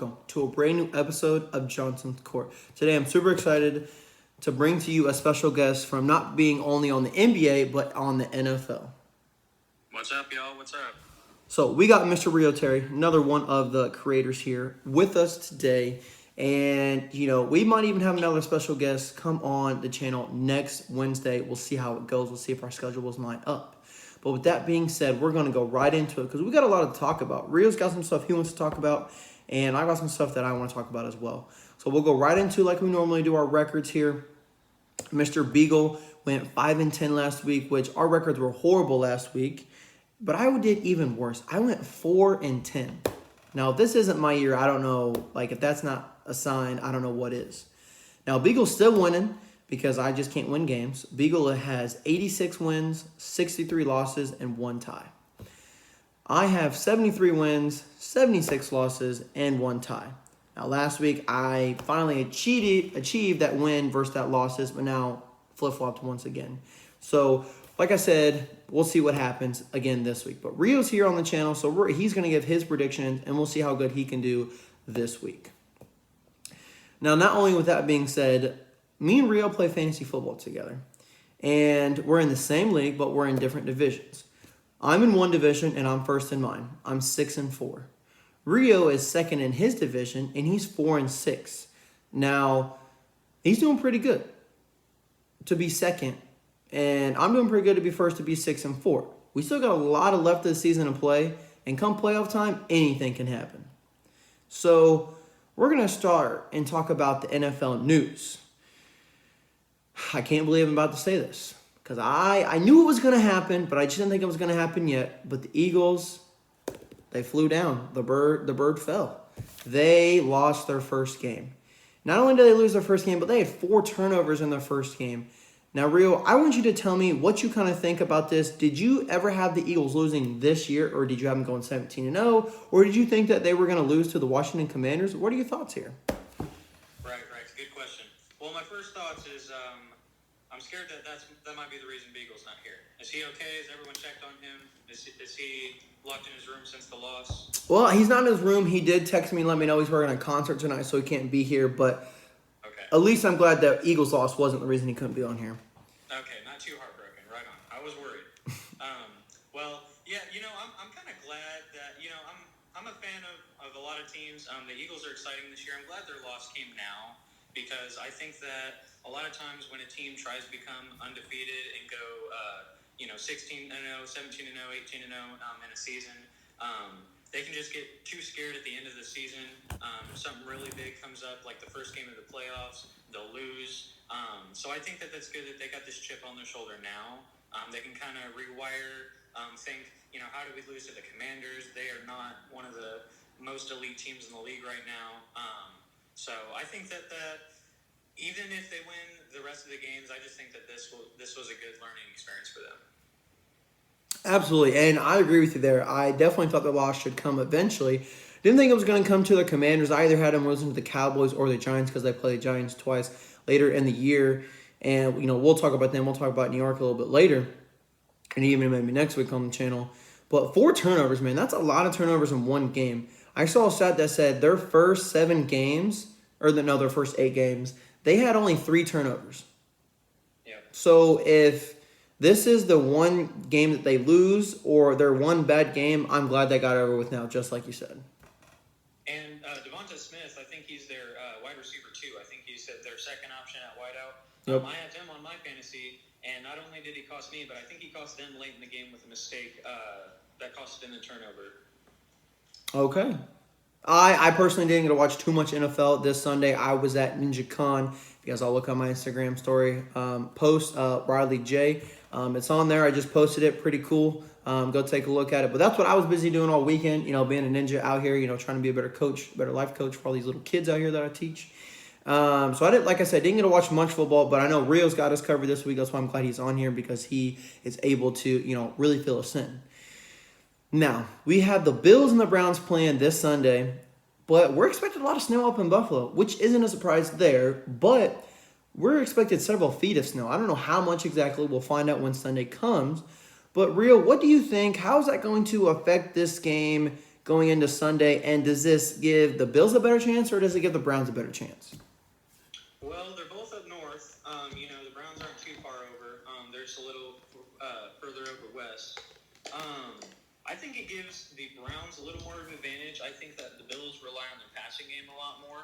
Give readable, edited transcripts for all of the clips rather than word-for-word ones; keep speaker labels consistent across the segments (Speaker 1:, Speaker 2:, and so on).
Speaker 1: welcome to a brand new episode of Johnson's Court. Today I'm super excited to bring to you a special guest from not being only on the NBA, but on the NFL.
Speaker 2: What's up, y'all? What's up?
Speaker 1: So we got Mr. Reo Terry, another one of the creators here with us today. And, we might even have another special guest come on the channel next Wednesday. We'll see how it goes. We'll see if our schedules line up. But with that being said, we're going to go right into it because we got a lot to talk about. Reo's got some stuff he wants to talk about, and I got some stuff that I want to talk about as well. So we'll go right into, like we normally do, our records here. Mr. Beagle went 5-10 last week, which our records were horrible last week. But I did even worse. I went 4-10. Now, if this isn't my year, I don't know. If that's not a sign, I don't know what is. Now, Beagle's still winning because I just can't win games. Beagle has 86 wins, 63 losses, and 1 tie. I have 73 wins, 76 losses, and 1 tie. Now, last week, I finally achieved that win versus that losses, but now flip-flopped once again. So, like I said, we'll see what happens again this week. But Rio's here on the channel, so he's going to give his predictions, and we'll see how good he can do this week. Now, not only with that being said, me and Rio play fantasy football together. And we're in the same league, but we're in different divisions. I'm in one division, and I'm first in mine. I'm 6-4. Rio is second in his division, and he's 4-6. Now, he's doing pretty good to be second. And I'm doing pretty good to be first to be 6-4. We still got a lot of left of the season to play. And come playoff time, anything can happen. So we're going to start and talk about the NFL news. I can't believe I'm about to say this. Because I knew it was going to happen, but I just didn't think it was going to happen yet. But the Eagles, they flew down. The bird fell. They lost their first game. Not only did they lose their first game, but they had 4 turnovers in their first game. Now, Rio, I want you to tell me what you kind of think about this. Did you ever have the Eagles losing this year, or did you have them going 17-0, or did you think that they were going to lose to the Washington Commanders? What are your thoughts here?
Speaker 2: Right. It's a good question. Well, my first thoughts is I'm scared that might be the reason Beagle's not here. Is he okay? Has everyone checked on him? Is he locked in his room since the loss?
Speaker 1: Well, he's not in his room. He did text me and let me know he's working on a concert tonight, so he can't be here, but
Speaker 2: okay.
Speaker 1: At least I'm glad that Eagles loss wasn't the reason he couldn't be on here.
Speaker 2: Okay, not too heartbroken. Right on. I was worried. Well, yeah, I'm kind of glad that, I'm a fan of a lot of teams. The Eagles are exciting this year. I'm glad their loss came now because I think that a lot of times when a team tries to become undefeated and go, 16-0, 17-0, 18-0 in a season, they can just get too scared at the end of the season. If something really big comes up, like the first game of the playoffs, they'll lose. So I think that's good that they got this chip on their shoulder now. They can kind of rewire, think, how do we lose to the Commanders? They are not one of the most elite teams in the league right now. So I think that even if they win the rest of the games, I just think that this was a good learning experience for them.
Speaker 1: Absolutely, and I agree with you there. I definitely thought the loss should come eventually. Didn't think it was going to come to the Commanders. I either had them losing to the Cowboys or the Giants because they play the Giants twice later in the year. And, we'll talk about them. We'll talk about New York a little bit later. And even maybe next week on the channel. But 4 turnovers, man, that's a lot of turnovers in one game. I saw a stat that said their first 7 games, their first 8 games, they had only 3 turnovers.
Speaker 2: Yeah.
Speaker 1: So if this is the one game that they lose or their one bad game, I'm glad they got it over with now, just like you said.
Speaker 2: And Devonta Smith, I think he's their wide receiver too. I think he's their second option at wideout.
Speaker 1: Yep.
Speaker 2: I have him on my fantasy, and not only did he cost me, but I think he cost them late in the game with a mistake that cost them the turnover.
Speaker 1: Okay. I personally didn't get to watch too much NFL this Sunday. I was at NinjaCon. If you guys all look on my Instagram story post, Riley J. It's on there. I just posted it. Pretty cool. Go take a look at it. But that's what I was busy doing all weekend, being a ninja out here, trying to be a better coach, better life coach for all these little kids out here that I teach. So I didn't, like I said, didn't get to watch much football, but I know Rio's got us covered this week. That's why I'm glad he's on here because he is able to, really fill us in. Now, we have the Bills and the Browns playing this Sunday, but we're expecting a lot of snow up in Buffalo, which isn't a surprise there, but we're expected several feet of snow. I don't know how much exactly. We'll find out when Sunday comes. But, Rio, what do you think? How is that going to affect this game going into Sunday. And does this give the Bills a better chance, or does it give the Browns a better chance?
Speaker 2: Well, they're both up north. The Browns aren't too far over. They're just a little further over west. I think it gives the Browns a little more of an advantage. I think that the Bills rely on their passing game a lot more.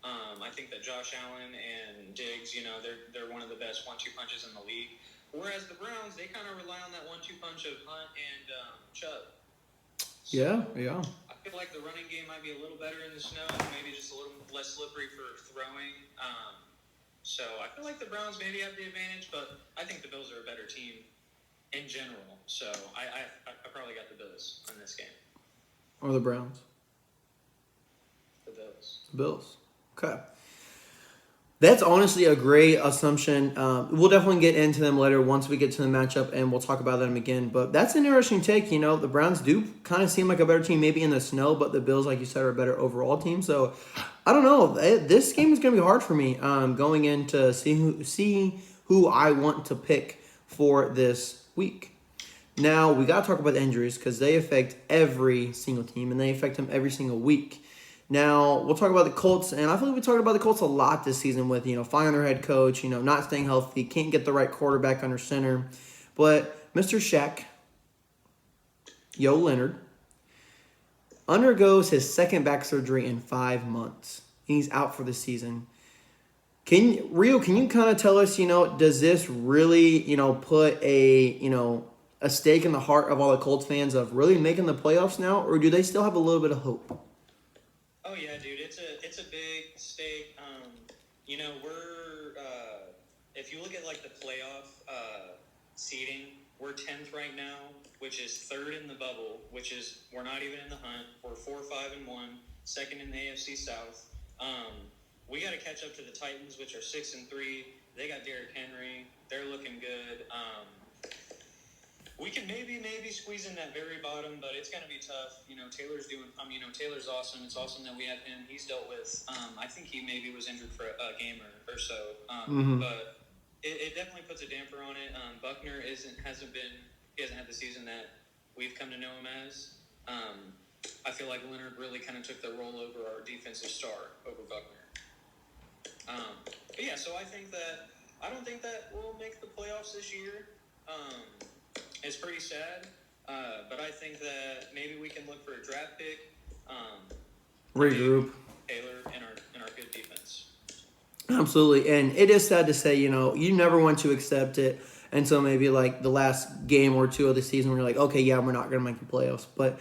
Speaker 2: I think that Josh Allen and Diggs, they're one of the best 1-2 punches in the league. Whereas the Browns, they kind of rely on that 1-2 punch of Hunt and Chubb. So
Speaker 1: Yeah.
Speaker 2: I feel like the running game might be a little better in the snow, maybe just a little less slippery for throwing. So I feel like the Browns maybe have the advantage, but I think the Bills are a better team in general. So I probably got the Bills in this game.
Speaker 1: Or the Browns?
Speaker 2: The Bills.
Speaker 1: The Bills. Okay. That's honestly a great assumption. We'll definitely get into them later once we get to the matchup, and we'll talk about them again. But that's an interesting take. The Browns do kind of seem like a better team maybe in the snow, but the Bills, like you said, are a better overall team. So I don't know. This game is going to be hard for me going in to see who I want to pick for this week. Now, we got to talk about the injuries because they affect every single team, and they affect them every single week. Now, we'll talk about the Colts, and I feel like we talked about the Colts a lot this season with, firing their head coach, not staying healthy, can't get the right quarterback under center. But Mr. Shaq, Yo Leonard, undergoes his second back surgery in 5 months. He's out for the season. Rio, can you kind of tell us, does this really, put a stake in the heart of all the Colts fans of really making the playoffs now, or do they still have a little bit of hope?
Speaker 2: Oh yeah, dude, it's a big stake. We're if you look at like the playoff seeding, we're 10th right now, which is third in the bubble, which is we're not even in the hunt. We're 4-5-1, second in the AFC South. We got to catch up to the Titans, which are 6-3. They got Derrick Henry. They're looking good. We can maybe squeeze in that very bottom, but it's going to be tough. Taylor's doing. Taylor's awesome. It's awesome that we have him. He's dealt with. I think he maybe was injured for a game or so. But it definitely puts a damper on it. Buckner hasn't had the season that we've come to know him as. I feel like Leonard really kind of took the role over our defensive star over Buckner. But yeah, so I don't think that we'll make the playoffs this year. It's pretty sad, but I think that maybe we can look for a draft pick.
Speaker 1: Regroup.
Speaker 2: Taylor and our good defense.
Speaker 1: Absolutely, and it is sad to say, you never want to accept it until maybe like the last game or two of the season where you're like, okay, yeah, we're not going to make the playoffs. But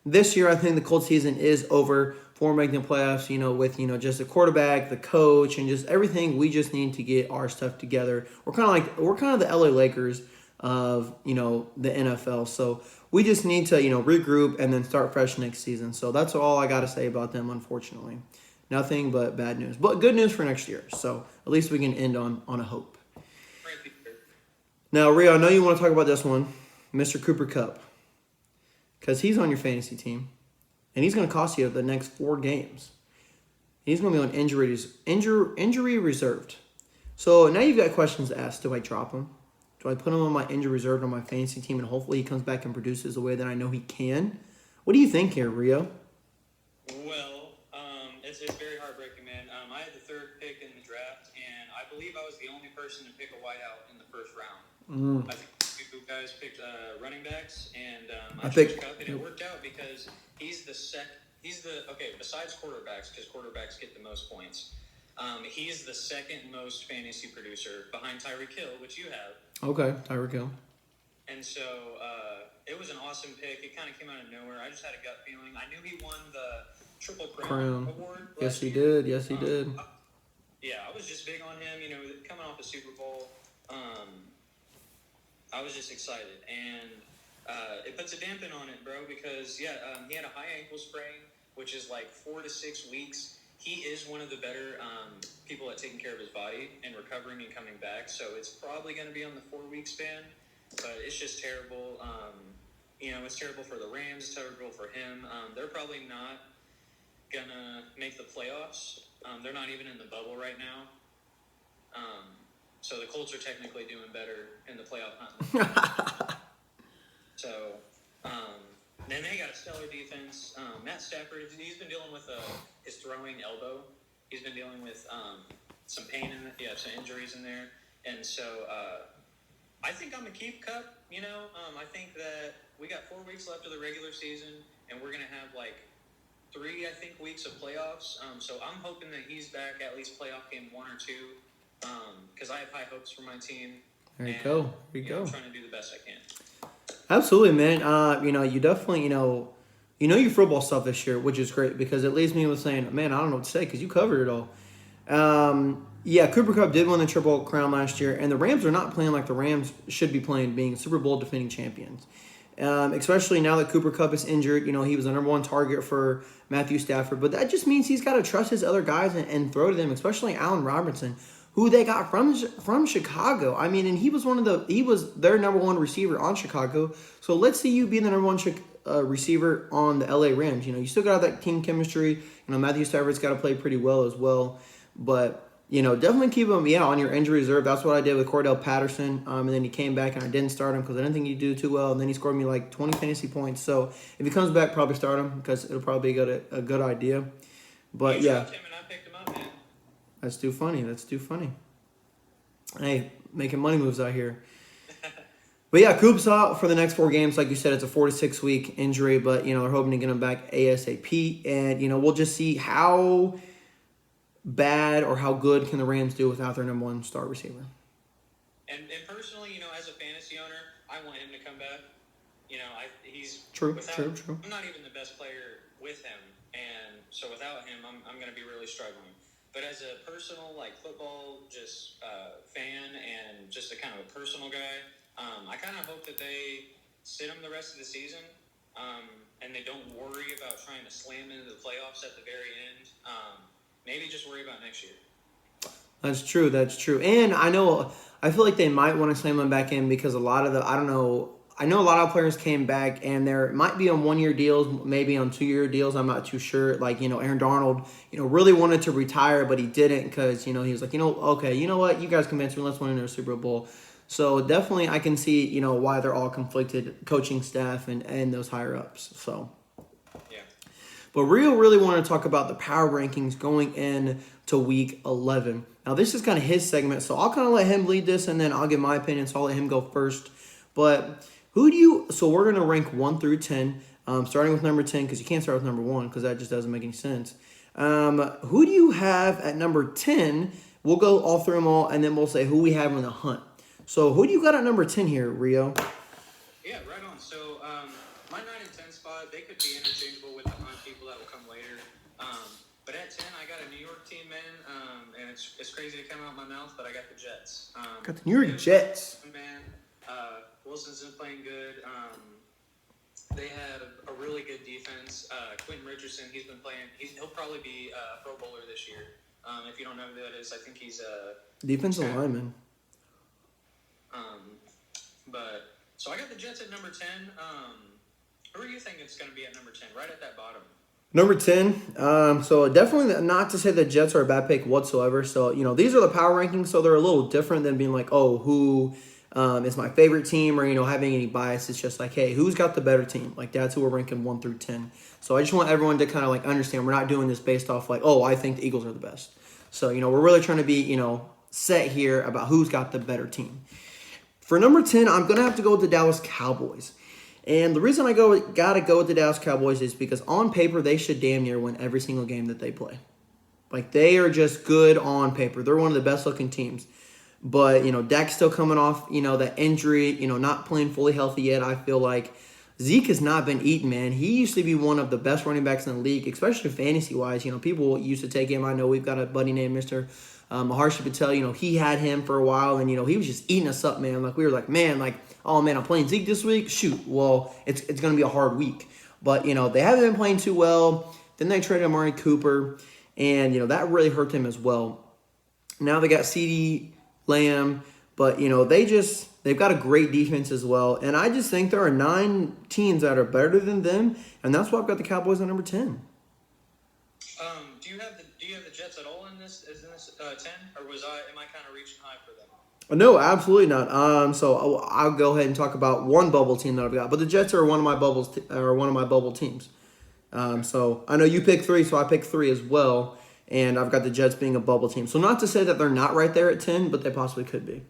Speaker 1: this year, I think the Colts season is over for making the playoffs, with, just the quarterback, the coach, and just everything. We just need to get our stuff together. We're kind of the LA Lakers of, the NFL. So we just need to, regroup and then start fresh next season. So that's all I got to say about them, unfortunately. Nothing but bad news. But good news for next year. So at least we can end on a hope. Now, Rio, I know you want to talk about this one, Mr. Cooper Kupp, because he's on your fantasy team, and he's going to cost you the next 4 games. He's going to be on injury reserved. So now you've got questions to ask. Do I drop him? Do I put him on my injury reserve on my fantasy team, and hopefully he comes back and produces the way that I know he can? What do you think here, Rio?
Speaker 2: Well, it's very heartbreaking, man. I had the 3rd pick in the draft, and I believe I was the only person to pick a wideout in the 1st round. I think 2 guys picked running backs, and I picked Kupp, and it worked out because besides quarterbacks, because quarterbacks get the most points, he's the second most fantasy producer behind Tyreek Hill, which you have.
Speaker 1: Okay, Tyreek Hill.
Speaker 2: And so it was an awesome pick. It kind of came out of nowhere. I just had a gut feeling. I knew he won the Triple Crown Award.
Speaker 1: Yes, he did. Yes, he did.
Speaker 2: I was just big on him. Coming off the Super Bowl, I was just excited. And it puts a dampen on it, bro, because, he had a high ankle sprain, which is like 4 to 6 weeks. He is one of the better people at taking care of his body and recovering and coming back. So it's probably going to be on the 4-week span, but it's just terrible. It's terrible for the Rams, terrible for him. They're probably not going to make the playoffs. They're not even in the bubble right now. So the Colts are technically doing better in the playoff hunt. So, then they got a stellar defense. Matt Stafford, he's been dealing with his throwing elbow. He's been dealing with some pain some injuries in there, and so I think I'm gonna keep Cup. I think that we got 4 weeks left of the regular season, and we're gonna have like 3, I think, weeks of playoffs. So I'm hoping that he's back at least playoff game 1 or 2, because I have high hopes for my team.
Speaker 1: There you go. There you go.
Speaker 2: I'm trying to do the best I can.
Speaker 1: Absolutely, man. You definitely, you know your football stuff this year, which is great because it leaves me with saying, man, I don't know what to say because you covered it all. Yeah, Cooper Kupp did win the Triple Crown last year, and the Rams are not playing like the Rams should be playing, being Super Bowl defending champions. Especially now that Cooper Kupp is injured, he was the number 1 target for Matthew Stafford, but that just means he's got to trust his other guys and throw to them, especially Allen Robinson, who they got from Chicago. I mean, and he was their number 1 receiver on Chicago. So let's see you be the number 1 receiver on the LA Rams. You still got that team chemistry. Matthew Stafford's got to play pretty well as well, but. Definitely keep him, on your injury reserve. That's what I did with Cordell Patterson. And then he came back and I didn't start him because I didn't think he'd do too well. And then he scored me like 20 fantasy points. So if he comes back, probably start him because it'll probably be a good idea. But
Speaker 2: you dropped him and I picked him up, man.
Speaker 1: That's too funny. That's too funny. Hey, making money moves out here. But yeah, Coop's out for the next 4 games. Like you said, it's a 4 to 6 week injury. But, they're hoping to get him back ASAP. And, we'll just see how bad or how good can the Rams do without their number 1 star receiver.
Speaker 2: And personally, as a fantasy owner, I want him to come back. He's
Speaker 1: true.
Speaker 2: I'm not even the best player with him, and so without him, I'm going to be really struggling. But as a personal, football fan and just a kind of a personal guy, I kind of hope that they sit him the rest of the season, and they don't worry about trying to slam into the playoffs at the very end. Maybe just worry about next year.
Speaker 1: That's true. And I feel like they might want to slam them back in because a lot of I know a lot of players came back and there might be on 1-year deals, maybe on 2-year deals. I'm not too sure. Aaron Darnold, really wanted to retire, but he didn't because, he was like, okay, you know what? You guys convinced me. Let's win another Super Bowl. So definitely I can see, why they're all conflicted, coaching staff and those higher ups. So. But Reo really wanted to talk about the power rankings going into Week 11. Now, this is kind of his segment, so I'll kind of let him lead this, and then I'll give my opinion, so I'll let him go first. But so we're going to rank 1 through 10, starting with number 10, because you can't start with number 1, because that just doesn't make any sense. Who do you have at number 10? We'll go all through them all, and then we'll say who we have in the hunt. So who do you got at number 10 here, Reo?
Speaker 2: Yeah, right on. So my 9 and 10 spot, they could be interchangeable with the hunt people that will come later. But at 10, I got a New York team, man, and it's crazy to come out of my mouth, but I got the Jets.
Speaker 1: Got the New York Jets.
Speaker 2: Man, Wilson's been playing good. They have a really good defense. Quentin Richardson, he's been playing. He'll probably be a Pro Bowler this year. If you don't know who that is, I think he's a
Speaker 1: defensive lineman.
Speaker 2: But so I got the Jets at number 10. Who do you think it's going to be at number 10? Right at that bottom.
Speaker 1: Number 10. So definitely not to say the Jets are a bad pick whatsoever. So these are the power rankings, so they're a little different than being like, oh, who is my favorite team, or having any bias. It's just like, hey, who's got the better team? Like that's who we're ranking 1 through 10. So I just want everyone to kind of understand we're not doing this based off oh, I think the Eagles are the best. So we're really trying to be set here about who's got the better team. For number 10, I'm gonna have to go with the Dallas Cowboys. And the reason I gotta go with the Dallas Cowboys is because on paper they should damn near win every single game that they play. They are just good on paper. They're one of the best looking teams. But, Dak's still coming off, that injury, not playing fully healthy yet. I feel like Zeke has not been eaten, man. He used to be one of the best running backs in the league, especially fantasy-wise. People used to take him. I know we've got a buddy named Mr. Maharshi Patel. He had him for a while, and, he was just eating us up, man. We were like, man, oh, man, I'm playing Zeke this week? Shoot, well, it's going to be a hard week. But, they haven't been playing too well. Then they traded Amari Cooper, and, that really hurt them as well. Now they got CeeDee Lamb, but, they've got a great defense as well. And I just think there are 9 teams that are better than them, and that's why I've got the Cowboys at number 10.
Speaker 2: Do you have the Jets at all in this 10, or am I kind of reaching high for them?
Speaker 1: No, absolutely not. So I'll go ahead and talk about one bubble team that I've got. But the Jets are one of my one of my bubble teams.
Speaker 2: Okay.
Speaker 1: So I know you picked three, so I picked three as well. And I've got the Jets being a bubble team. So not to say that they're not right there at 10, but they possibly could be.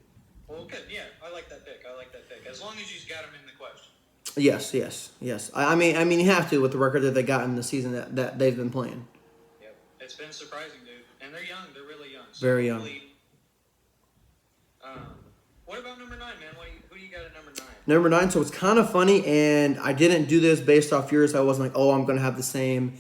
Speaker 2: Well, good. Yeah, I like that pick. I like that pick. As long as you got them in the question.
Speaker 1: Yes, yes, yes. I mean, you have to with the record that they got in the season that they've been playing.
Speaker 2: Yep. It's been surprising, dude. And they're young. They're really young. So
Speaker 1: Very young.
Speaker 2: hopefully. What about number 9, man? Who do you got at number 9?
Speaker 1: Number 9. So it's kind of funny, and I didn't do this based off yours. I wasn't like, oh, I'm going to have the same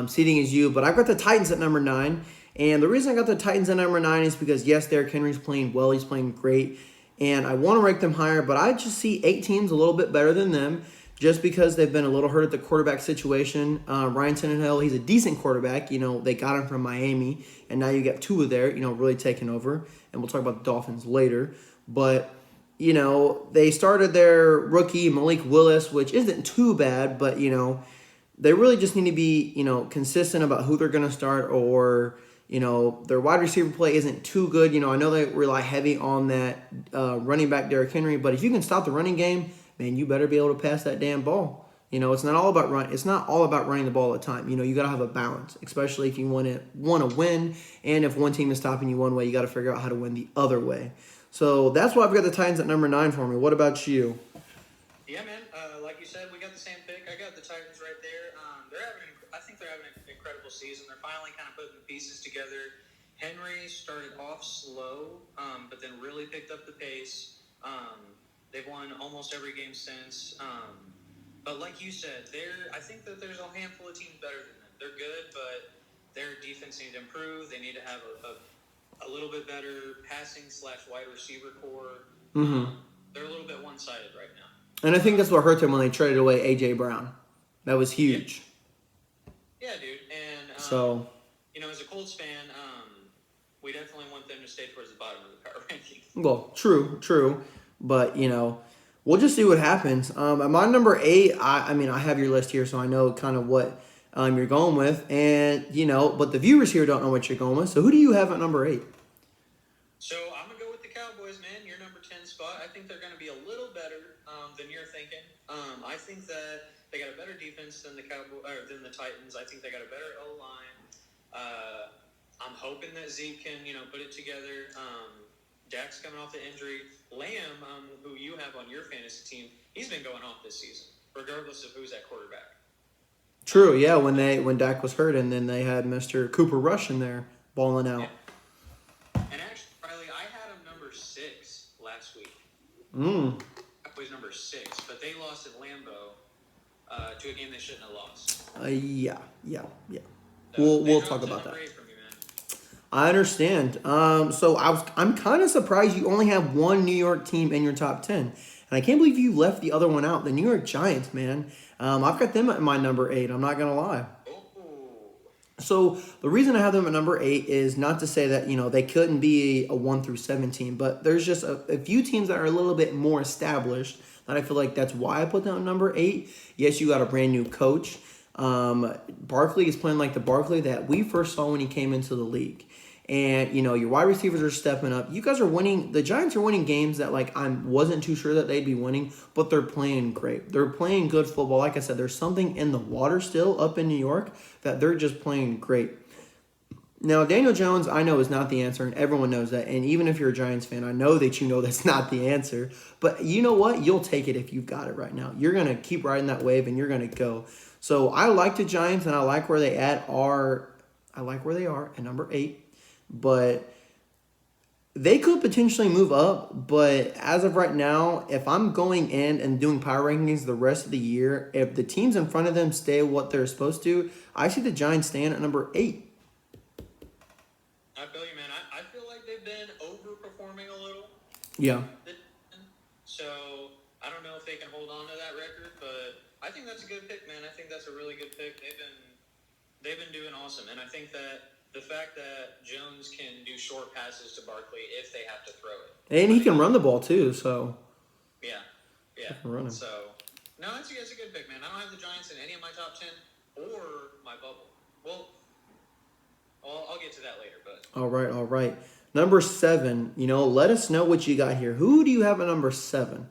Speaker 1: seating as you, but I've got the Titans at number 9. And the reason I got the Titans at number 9 is because yes, Derrick Henry's playing well. He's playing great, and I want to rank them higher. But I just see 8 teams a little bit better than them, just because they've been a little hurt at the quarterback situation. Ryan Tannehill, he's a decent quarterback. You know, they got him from Miami, and now you got Tua there. You know, really taking over. And we'll talk about the Dolphins later, but. You know, they started their rookie Malik Willis, which isn't too bad, but you know, they really just need to be, you know, consistent about who they're going to start, or you know, their wide receiver play isn't too good. You know, I know they rely heavy on that running back Derrick Henry, but if you can stop the running game, man, you better be able to pass that damn ball. You know, it's not all about run. It's not all about running the ball all the time. You know, you got to have a balance, especially if you want to win, and if one team is stopping you one way, you got to figure out how to win the other way. So that's why I've got the Titans at number 9 for me. What about you?
Speaker 2: Yeah, man. Like you said, we got the same pick. I got the Titans right there. I think they're having an incredible season. They're finally kind of putting the pieces together. Henry started off slow, but then really picked up the pace. They've won almost every game since. But like you said, I think that there's a handful of teams better than them. They're good, but their defense needs to improve. They need to have a little bit better passing / wide receiver core.
Speaker 1: Mm-hmm.
Speaker 2: They're a little bit one-sided right now.
Speaker 1: And I think that's what hurt them when they traded away A.J. Brown. That was huge.
Speaker 2: Yeah, dude. And,
Speaker 1: so,
Speaker 2: you know, as a Colts fan, we definitely want them to stay towards the bottom of the power rankings.
Speaker 1: well, true. But, you know, we'll just see what happens. At my number 8, I mean, I have your list here, so I know kind of what you're going with. And, you know, but the viewers here don't know what you're going with. So who do you have at number 8?
Speaker 2: So I'm going to go with the Cowboys, man. Your number 10 spot. I think they're going to be a little better than you're thinking. I think that they got a better defense than the than the Titans. I think they got a better O-line. I'm hoping that Zeke can, you know, put it together. Dak's coming off the injury. Lamb, who you have on your fantasy team, he's been going off this season, regardless of who's at quarterback.
Speaker 1: True, yeah. When Dak was hurt, and then they had Mr. Cooper Rush in there balling out.
Speaker 2: Yeah. And actually, Riley, I had him number 6 last week. Cowboys number 6, but they lost at Lambeau to a game they shouldn't have lost.
Speaker 1: Yeah.
Speaker 2: So
Speaker 1: We'll talk about that.
Speaker 2: From you, man.
Speaker 1: I understand. So I'm kind of surprised you only have one New York team in your top 10. And I can't believe you left the other one out, the New York Giants, man. I've got them at my number 8. I'm not going to lie. So the reason I have them at number 8 is not to say that, you know, they couldn't be a 1 through 17, but there's just a few teams that are a little bit more established that I feel like that's why I put them at number 8. Yes, you got a brand new coach. Barkley is playing like the Barkley that we first saw when he came into the league. And, you know, your wide receivers are stepping up. You guys are winning. The Giants are winning games that, like, I wasn't too sure that they'd be winning, but they're playing great. They're playing good football. Like I said, there's something in the water still up in New York that they're just playing great. Now, Daniel Jones, I know, is not the answer, and everyone knows that. And even if you're a Giants fan, I know that you know that's not the answer. But you know what? You'll take it if you've got it right now. You're going to keep riding that wave, and you're going to go. So I like the Giants, and I like where they are at number 8. But they could potentially move up. But as of right now, if I'm going in and doing power rankings the rest of the year, if the teams in front of them stay what they're supposed to, I see the Giants staying at number 8.
Speaker 2: I feel you, man. I feel like they've been overperforming a little.
Speaker 1: Yeah.
Speaker 2: So I don't know if they can hold on to that record, but I think that's a good pick, man. I think that's a really good pick. They've been doing awesome, and I think that the fact that Jones can do short passes to Barkley if they have to throw it,
Speaker 1: And he can run the ball too, so.
Speaker 2: Yeah.
Speaker 1: Run him.
Speaker 2: So no, that's a good pick, man. I don't have the Giants in any of my top 10 or my bubble. Well, I'll get to that later, but.
Speaker 1: All right. Number 7, let us know what you got here. Who do you have at number 7?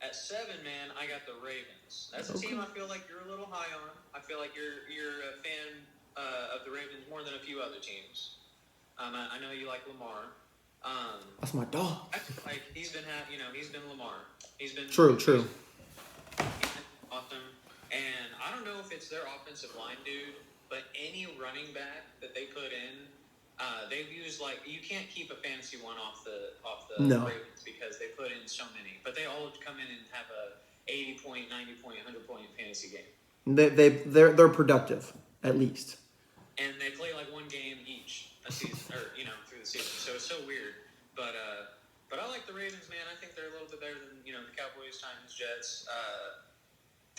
Speaker 2: At 7, man, I got the Ravens. That's a team I feel like you're a little high on. I feel like you're a fan of the Ravens more than a few other teams. I know you like Lamar.
Speaker 1: That's my dog.
Speaker 2: I feel like he's been Lamar. He's been
Speaker 1: True.
Speaker 2: He's been awesome. And I don't know if it's their offensive line, dude, but any running back that they put in, they've used you can't keep a fantasy one off the
Speaker 1: No.
Speaker 2: Ravens because they put in so many. But they all come in and have a 80 point, 90 point, 100 point fantasy game.
Speaker 1: They're productive, at least.
Speaker 2: And they play like one game each a season, or through the season. So it's so weird. But I like the Ravens, man. I think they're a little bit better than the Cowboys, Titans, Jets.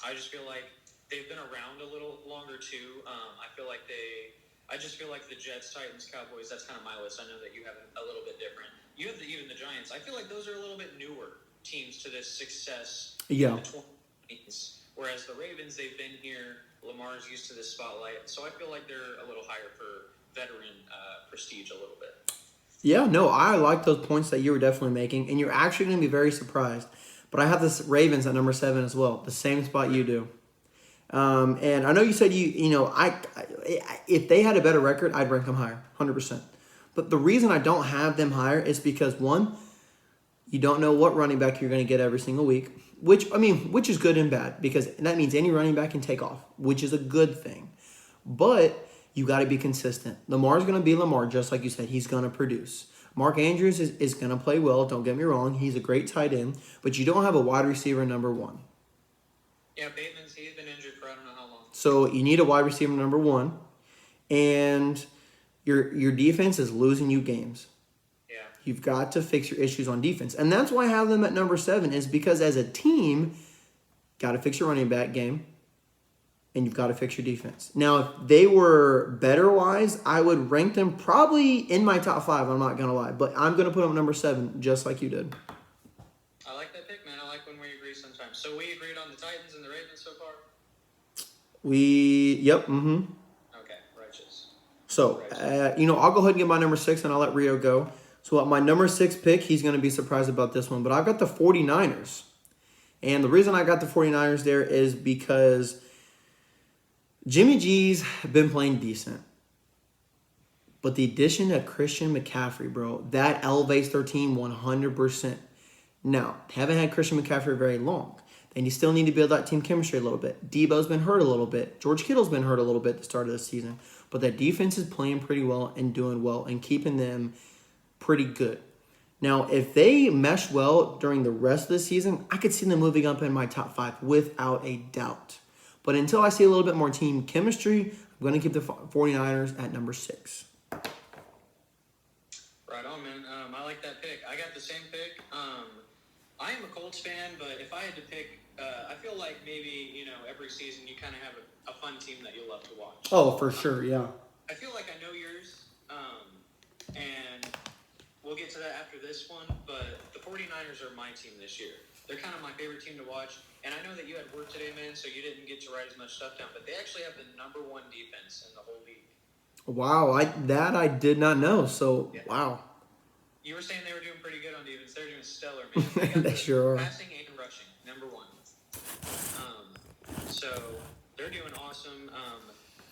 Speaker 2: I just feel like they've been around a little longer too. I just feel like the Jets, Titans, Cowboys. That's kind of my list. I know that you have a little bit different. You have even the Giants. I feel like those are a little bit newer teams to this success.
Speaker 1: Yeah.
Speaker 2: In the 20s. Whereas the Ravens, they've been here. Lamar's used to this spotlight, so I feel like they're a little higher for veteran prestige a little bit.
Speaker 1: Yeah, no, I like those points that you were definitely making, and you're actually going to be very surprised. But I have this Ravens at number 7 as well, the same spot you do. And I know you said if they had a better record, I'd rank them higher, 100%. But the reason I don't have them higher is because, one, you don't know what running back you're going to get every single week, which is good and bad because that means any running back can take off, which is a good thing. But you got to be consistent. Lamar's going to be Lamar, just like you said. He's going to produce. Mark Andrews is going to play well. Don't get me wrong. He's a great tight end. But you don't have a wide receiver number 1.
Speaker 2: Yeah, he's been injured for I don't know how long.
Speaker 1: So you need a wide receiver number 1. And your defense is losing you games.
Speaker 2: Yeah.
Speaker 1: You've got to fix your issues on defense. And that's why I have them at number 7 is because as a team, got to fix your running back game. And you've got to fix your defense. Now, if they were better-wise, I would rank them probably in my top 5. I'm not going to lie. But I'm going to put them at number 7, just like you did.
Speaker 2: I like that pick, man. I like when we agree sometimes. So we agreed on the Titans and the Ravens so far?
Speaker 1: Yep,
Speaker 2: Okay, righteous.
Speaker 1: So, I'll go ahead and get my number 6, and I'll let Rio go. So, at my number 6 pick, he's going to be surprised about this one. But I've got the 49ers. And the reason I got the 49ers there is because Jimmy G's been playing decent. But the addition of Christian McCaffrey, bro, that elevates their team 100%. Now, haven't had Christian McCaffrey very long. And you still need to build that team chemistry a little bit. Debo's been hurt a little bit. George Kittle's been hurt a little bit at the start of the season. But that defense is playing pretty well and doing well and keeping them pretty good. Now, if they mesh well during the rest of the season, I could see them moving up in my top 5 without a doubt. But until I see a little bit more team chemistry, I'm going to keep the 49ers at number 6.
Speaker 2: Right on, man. I like that pick. I got the same pick. I am a Colts fan, but if I had to pick, I feel like maybe, every season you kind of have a fun team that you love to watch.
Speaker 1: Oh, for sure, yeah.
Speaker 2: I feel like I know yours, and we'll get to that after this one, but the 49ers are my team this year. They're kind of my favorite team to watch, and I know that you had work today, man, so you didn't get to write as much stuff down, but they actually have the number 1 defense in the whole league.
Speaker 1: Wow, I did not know, so yeah. Wow.
Speaker 2: You were saying they were doing pretty good on defense. They're doing stellar, man.
Speaker 1: They sure are.
Speaker 2: Passing and rushing, number 1. So they're doing awesome.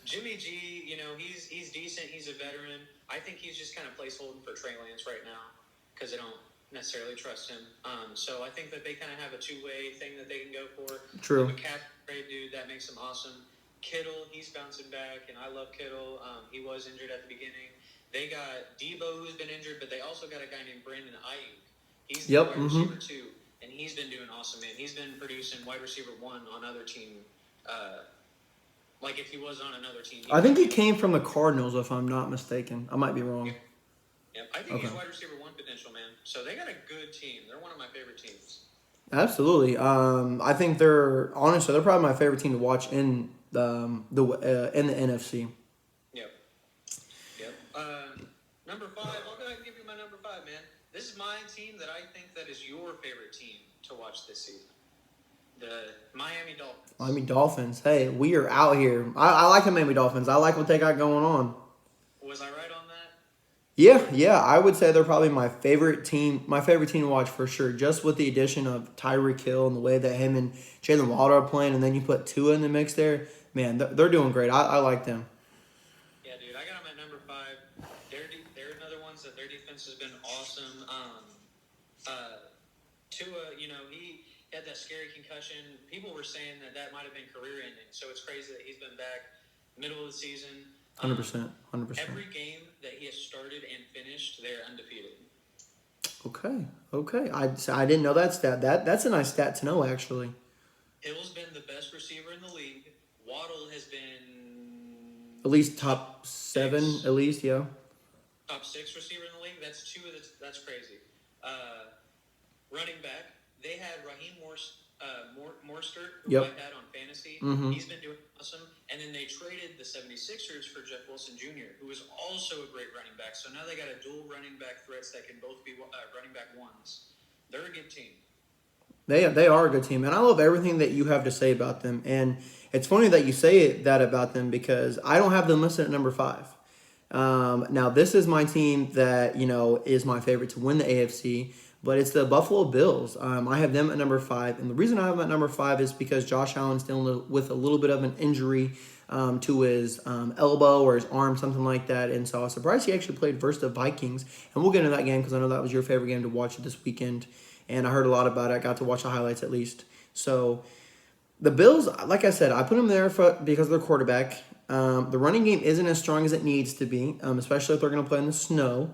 Speaker 2: Jimmy G, he's decent. He's a veteran. I think he's just kind of placeholding for Trey Lance right now because I don't necessarily trust him. So I think that they kind of have a two-way thing that they can go for.
Speaker 1: True.
Speaker 2: McCaffrey, dude, that makes him awesome. Kittle, he's bouncing back, and I love Kittle. He was injured at the beginning. They got Debo, who's been injured, but they also got a guy named Brandon Ayuk. He's the wide receiver, too, and he's been doing awesome, man. He's been producing wide receiver 1 on other team. Like if he was on another team.
Speaker 1: I think he came from the Cardinals, if I'm not mistaken. I might be wrong.
Speaker 2: Yep. I think he's wide receiver 1 potential, man. So they got a good team. They're one of my favorite teams.
Speaker 1: Absolutely. I think they're probably my favorite team to watch in the NFC.
Speaker 2: Yep. Number 5. I'll go ahead and give you my number 5, man. This is my team that I think that is your favorite team to watch this season. The Miami Dolphins.
Speaker 1: Miami Dolphins. Hey, we are out here. I like the Miami Dolphins. I like what they got going on.
Speaker 2: Was I right on that?
Speaker 1: Yeah, I would say they're probably my favorite team to watch for sure. Just with the addition of Tyreek Hill and the way that him and Jalen Waddle are playing, and then you put Tua in the mix there, man, they're doing great. I like them.
Speaker 2: Yeah, dude, I got them at number 5. They're another ones that their defense has been awesome. Tua, he had that scary concussion. People were saying that might have been career-ending, so it's crazy that he's been back middle of the season.
Speaker 1: 100%, 100%.
Speaker 2: Every game that he has started and finished, they're undefeated.
Speaker 1: Okay. I didn't know that stat. That's a nice stat to know, actually.
Speaker 2: Hill's been the best receiver in the league. Waddle has been
Speaker 1: At least top 7,
Speaker 2: six.
Speaker 1: at least, yeah.
Speaker 2: Top 6 receiver in the league. That's that's crazy. Running back, they had Raheem Mostert, who
Speaker 1: Yep.
Speaker 2: I had on fantasy.
Speaker 1: Mm-hmm.
Speaker 2: He's been doing awesome. And then they traded the 76ers for Jeff Wilson Jr., who is also a great running back. So now they got a dual running back threats that can both be running back ones. They're a good team.
Speaker 1: They are a good team, and I love everything that you have to say about them. And it's funny that you say that about them because I don't have them listed at number 5. Now this is my team that is my favorite to win the AFC, but it's the Buffalo Bills. I have them at number 5, and the reason I have them at number 5 is because Josh Allen's dealing with a little bit of an injury to his elbow or his arm, something like that. And so I was surprised he actually played versus the Vikings, and we'll get into that game because I know that was your favorite game to watch this weekend. And I heard a lot about it. I got to watch the highlights at least. So the Bills, like I said, I put them there because of their quarterback. The running game isn't as strong as it needs to be, especially if they're going to play in the snow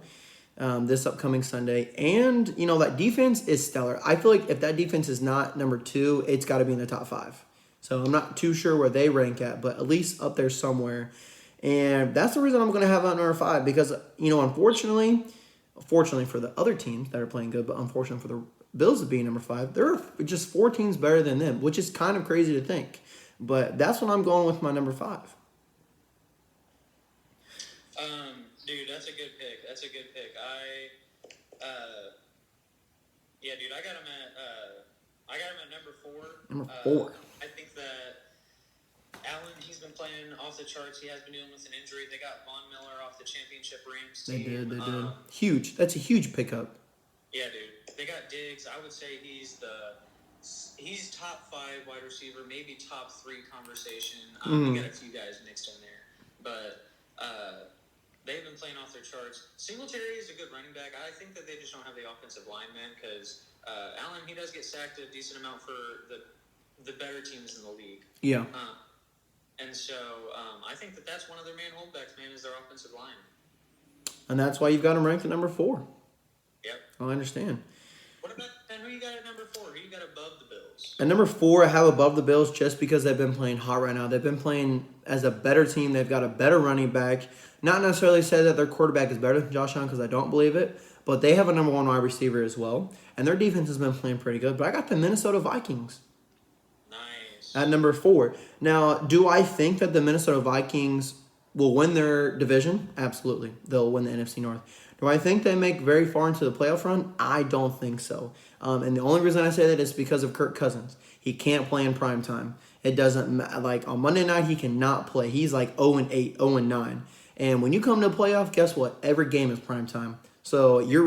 Speaker 1: this upcoming Sunday. And, that defense is stellar. I feel like if that defense is not number 2, it's got to be in the top 5. So I'm not too sure where they rank at, but at least up there somewhere. And that's the reason I'm going to have it at number 5 because, unfortunately for the other teams that are playing good, but unfortunately for the Bills to be number 5, there are just 4 teams better than them, which is kind of crazy to think. But that's what I'm going with my number 5.
Speaker 2: Dude, that's a good pick. Yeah, dude, I got him at number 4.
Speaker 1: Number 4.
Speaker 2: I think that Allen, he's been playing off the charts. He has been dealing with an injury. They got Von Miller off the championship Rams
Speaker 1: They
Speaker 2: team.
Speaker 1: did. Huge. That's a huge pickup.
Speaker 2: Yeah, dude. They got Diggs. I would say he's top 5 wide receiver, maybe top 3 conversation. They got a few guys mixed in there, but they've been playing off their charts. Singletary is a good running back. I think that they just don't have the offensive lineman because Allen, he does get sacked a decent amount for the better teams in the league.
Speaker 1: Yeah.
Speaker 2: And so I think that's one of their main holdbacks, man, is their offensive line.
Speaker 1: And that's why you've got them ranked at number 4.
Speaker 2: Yep.
Speaker 1: I understand.
Speaker 2: What about then? Who you got at number 4? Who you got above the Bills?
Speaker 1: At number 4, I have above the Bills just because they've been playing hot right now. They've been playing as a better team. They've got a better running back. Not necessarily say that their quarterback is better than Josh Allen because I don't believe it, but they have a number 1 wide receiver as well, and their defense has been playing pretty good. But I got the Minnesota Vikings.
Speaker 2: Nice.
Speaker 1: At number 4. Now, do I think that the Minnesota Vikings will win their division? Absolutely. They'll win the NFC North. Do I think they make very far into the playoff run? I don't think so. And the only reason I say that is because of Kirk Cousins. He can't play in prime time. It doesn't like on Monday night he cannot play. He's like 0-8, 0-9. And when you come to the playoff, guess what? Every game is prime time. So your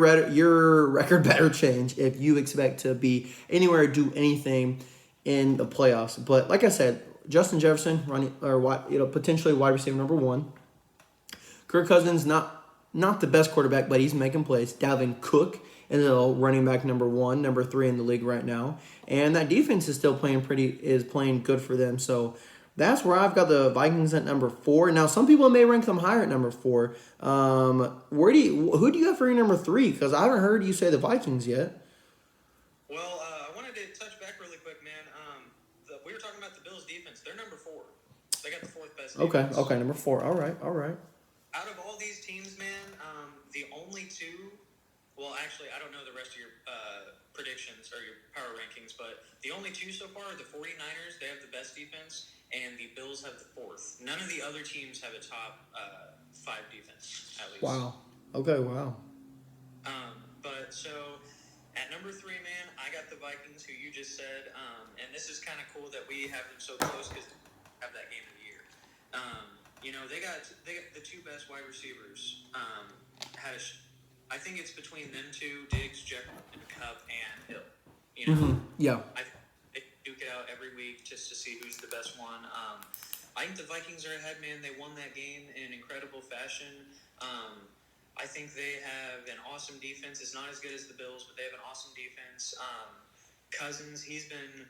Speaker 1: record better change if you expect to be anywhere or do anything in the playoffs. But like I said, Justin Jefferson potentially wide receiver number 1. Kirk Cousins not the best quarterback, but he's making plays. Dalvin Cook is running back number 1, number 3 in the league right now, and that defense is still playing good for them. So that's where I've got the Vikings at number 4. Now some people may rank them higher at number 4. Who do you have for your number 3? Because I haven't heard you say the Vikings yet.
Speaker 2: Well, I wanted to touch back really quick, man. We were talking about the Bills' defense. They're number 4. They got the 4th best defense.
Speaker 1: Okay, number 4. All right.
Speaker 2: Out of all these teams, man, the only 2. Well, actually, I don't know the rest of your predictions or your power rankings, but the only 2 so far are the 49ers. They have the best defense, and the Bills have the 4th. None of the other teams have a top 5 defense, at least.
Speaker 1: Wow. Okay, wow.
Speaker 2: But so at number 3, man, I got the Vikings, who you just said, and this is kind of cool that we have them so close because they have that game of the year. They got the 2 best wide receivers had a. I think it's between them two, Diggs, Jefferson, Cup, and Hill. You know,
Speaker 1: Yeah.
Speaker 2: I think they duke it out every week just to see who's the best one. I think the Vikings are ahead, man. They won that game in incredible fashion. I think they have an awesome defense. It's not as good as the Bills, but they have an awesome defense. Cousins, he's been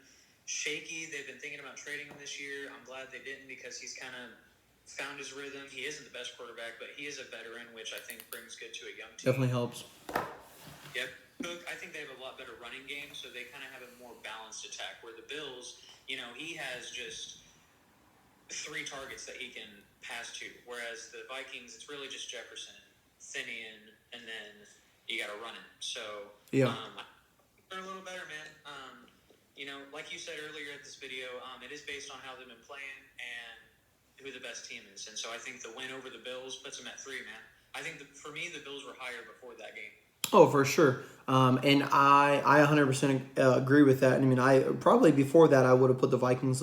Speaker 2: shaky. They've been thinking about trading him this year. I'm glad they didn't because he's kind of found his rhythm. He isn't the best quarterback, but he is a veteran, which I think brings good to a young team.
Speaker 1: Definitely helps.
Speaker 2: Yep. Cook, I think they have a lot better running game, so they kind of have a more balanced attack. Where the Bills, he has just 3 targets that he can pass to, whereas the Vikings, it's really just Jefferson, Thinian, and then you got to run it. So
Speaker 1: Yeah.
Speaker 2: they're a little better, man. Like you said earlier at this video, it is based on how they've been playing and who the best team is. And so I think the win over the Bills puts them at 3, man. I think for me, the Bills were higher before that game.
Speaker 1: Oh, for sure. And I 100% agree with that. I mean, I probably before that I would have put the Vikings,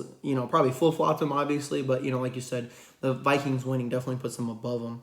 Speaker 1: probably flip-flopped them, obviously. But, like you said, the Vikings winning definitely puts them above them.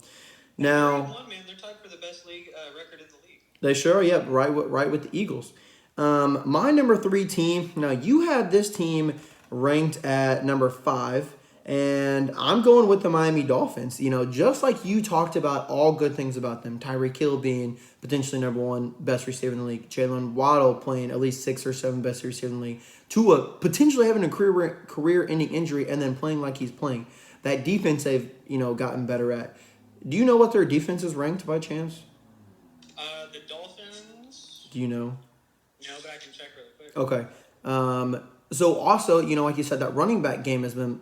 Speaker 1: Now,
Speaker 2: They're tied for the best league record in the league.
Speaker 1: they sure are, yep, right with the Eagles. My number 3 team, now you had this team ranked at number 5. And I'm going with the Miami Dolphins. Just like you talked about all good things about them. Tyreek Hill being potentially number 1 best receiver in the league. Jalen Waddle playing at least 6 or 7 best receiver in the league. Tua potentially having a career-ending injury and then playing like he's playing. That defense they've, gotten better at. Do you know what their defense is ranked by chance?
Speaker 2: The Dolphins.
Speaker 1: Do you know?
Speaker 2: No, but I can check really quick.
Speaker 1: Okay. So also, like you said, that running back game has been,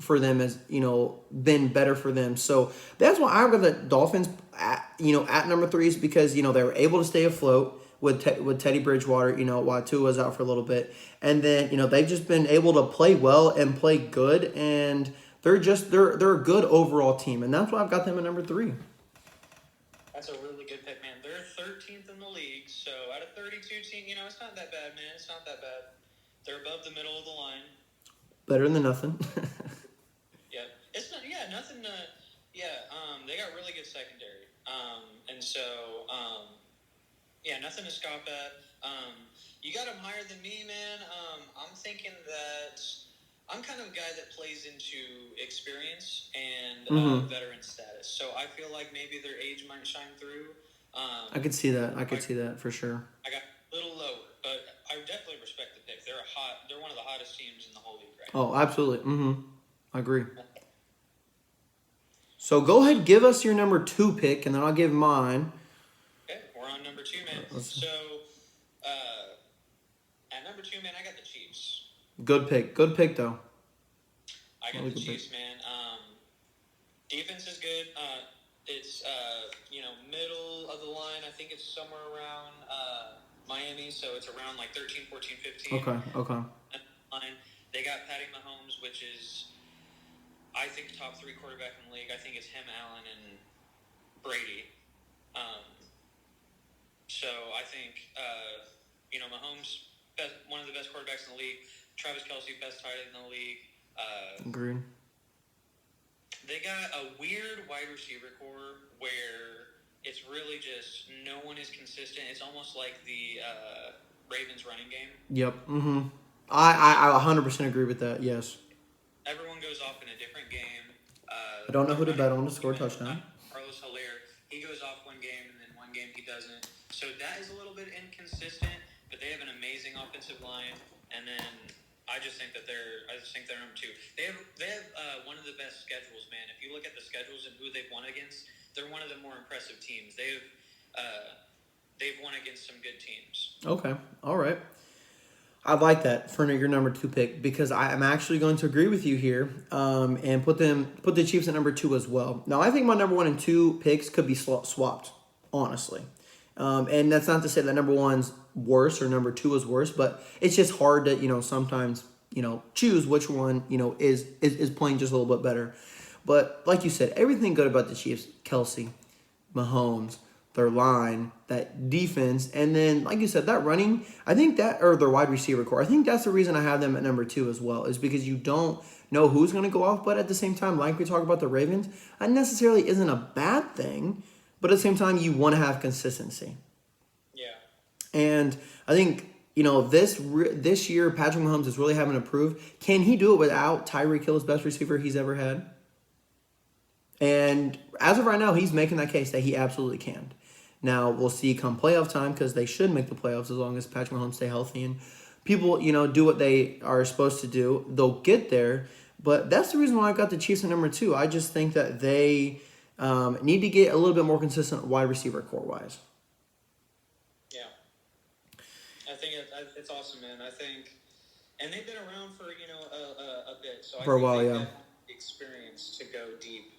Speaker 1: for them has, been better for them. So that's why I've got the Dolphins at number 3 is because, they were able to stay afloat with Teddy Bridgewater, while Tua was out for a little bit. And then, they've just been able to play well and play good. And they're a good overall team. And that's why I've got them at number 3.
Speaker 2: That's a really good pick, man. They're 13th in the league. So out of 32 teams, it's not that bad, man. It's not that bad. They're above the middle of the line.
Speaker 1: Better than nothing.
Speaker 2: Yeah, it's not. Yeah, nothing. They got really good secondary. And so, nothing to scoff at. You got them higher than me, man. I'm thinking that I'm kind of a guy that plays into experience and veteran status. So I feel like maybe their age might shine through.
Speaker 1: I could see that. I could see that for sure.
Speaker 2: I got a little lower, but I definitely respect the pick. They're one of the hottest teams in the whole league right now.
Speaker 1: Oh, absolutely. I agree. So go ahead, give us your number 2 pick, and then I'll give mine.
Speaker 2: Okay, we're on number 2, man. So, at number 2, man, I got the Chiefs.
Speaker 1: Good pick. Good pick, though.
Speaker 2: I got the Chiefs, man. Defense is good. It's, middle of the line. I think it's somewhere around Miami, so it's around like 13, 14, 15.
Speaker 1: Okay.
Speaker 2: They got Patty Mahomes, which is, I think, top 3 quarterback in the league. I think it's him, Allen, and Brady. So I think, Mahomes, one of the best quarterbacks in the league. Travis Kelce, best tight end in the league.
Speaker 1: Agreed.
Speaker 2: They got a weird wide receiver core where it's really just no one is consistent. It's almost like the Ravens running game.
Speaker 1: Yep. I 100% agree with that. Yes.
Speaker 2: Everyone goes off in a different game.
Speaker 1: I don't know who to bet on to score a touchdown.
Speaker 2: Carlos Hilaire, he goes off one game and then one game he doesn't. So that is a little bit inconsistent, but they have an amazing offensive line. And then I just think they're number 2. They have one of the best schedules, man. If you look at the schedules and who they've won against, they're one of the more impressive teams. They've won against some good teams.
Speaker 1: Okay. All right. I like that for your number 2 pick because I'm actually going to agree with you here and put the Chiefs at number 2 as well. Now, I think my number 1 and 2 picks could be swapped, honestly. And that's not to say that number 1's worse or number 2 is worse, but it's just hard to, sometimes, choose which one, is playing just a little bit better. But like you said, everything good about the Chiefs, Kelce, Mahomes, their line, that defense, and then, like you said, that running, I think that, or their wide receiver core, I think that's the reason I have them at number 2 as well, is because you don't know who's going to go off, but at the same time, like we talk about the Ravens, that necessarily isn't a bad thing, but at the same time, you want to have consistency.
Speaker 2: Yeah.
Speaker 1: And I think, this year, Patrick Mahomes is really having to prove, can he do it without Tyreek Hill, his best receiver he's ever had? And as of right now, he's making that case that he absolutely can. Now, we'll see come playoff time, because they should make the playoffs as long as Patrick Mahomes stay healthy and people, do what they are supposed to do. They'll get there. But that's the reason why I got the Chiefs at number 2. I just think that they need to get a little bit more consistent wide receiver core-wise.
Speaker 2: Yeah. I think it's awesome, man. I think, and they've been around for, a bit. So
Speaker 1: For a while,
Speaker 2: they've
Speaker 1: yeah.
Speaker 2: got the experience to go deep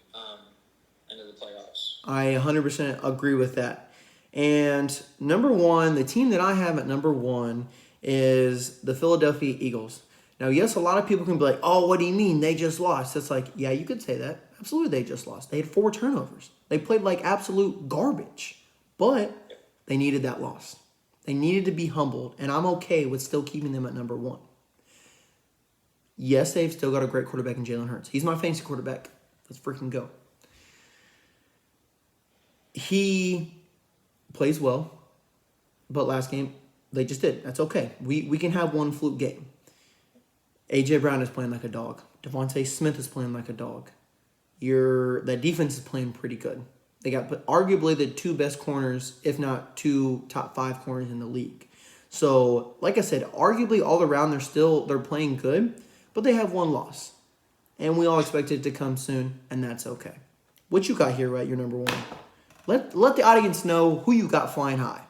Speaker 2: into the playoffs.
Speaker 1: I 100% agree with that. And number 1, the team that I have at number 1 is the Philadelphia Eagles. Now, yes, a lot of people can be like, oh, what do you mean? They just lost. It's like, yeah, you could say that. Absolutely, they just lost. They had 4 turnovers. They played like absolute garbage. But they needed that loss. They needed to be humbled. And I'm okay with still keeping them at number 1. Yes, they've still got a great quarterback in Jalen Hurts. He's my fantasy quarterback. Let's freaking go. He plays well. But last game, they just did. That's okay. We can have one fluke game. A.J. Brown is playing like a dog. Devontae Smith is playing like a dog. That defense is playing pretty good. They got arguably the 2 best corners, if not 2 top 5 corners in the league. So, like I said, arguably all around they're playing good, but they have 1 loss. And we all expect it to come soon, and that's okay. What you got here at your number 1? Let the audience know who you got flying high.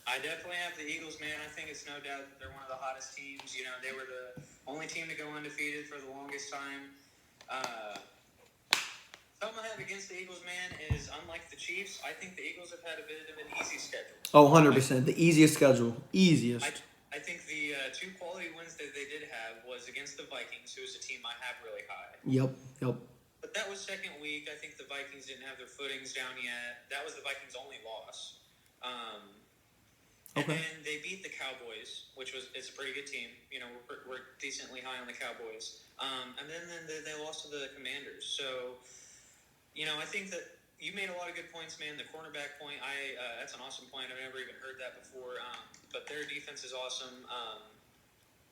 Speaker 2: I definitely have the Eagles, man. I think it's no doubt that they're one of the hottest teams. They were the only team to go undefeated for the longest time. Something I have against the Eagles, man, is unlike the Chiefs, I think the Eagles have had a bit of an easy schedule.
Speaker 1: Oh, 100%. The easiest schedule. Easiest.
Speaker 2: I think the 2 quality wins that they did have was against the Vikings, who is a team I have really high.
Speaker 1: Yep.
Speaker 2: But that was second week. I think the Vikings didn't have their footings down yet. That was the Vikings' only loss. And then they beat the Cowboys, which it's a pretty good team. We're decently high on the Cowboys. And then they lost to the Commanders. So, I think that you made a lot of good points, man. The cornerback point, that's an awesome point. I've never even heard that before. But their defense is awesome.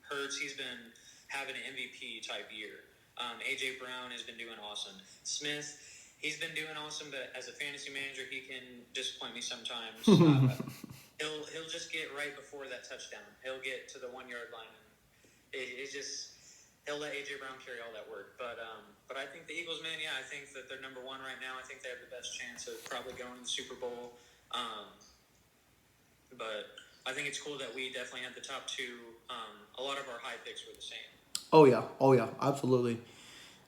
Speaker 2: Hurts, he's been having an MVP type year. A.J. Brown has been doing awesome. Smith, he's been doing awesome, but as a fantasy manager, he can disappoint me sometimes. He'll just get right before that touchdown. He'll get to the 1-yard line, and he'll let A.J. Brown carry all that work. But I think the Eagles, man, yeah, I think that they're number 1 right now. I think they have the best chance of probably going to the Super Bowl. But I think it's cool that we definitely had the top 2. A lot of our high picks were the same.
Speaker 1: Oh, yeah, absolutely.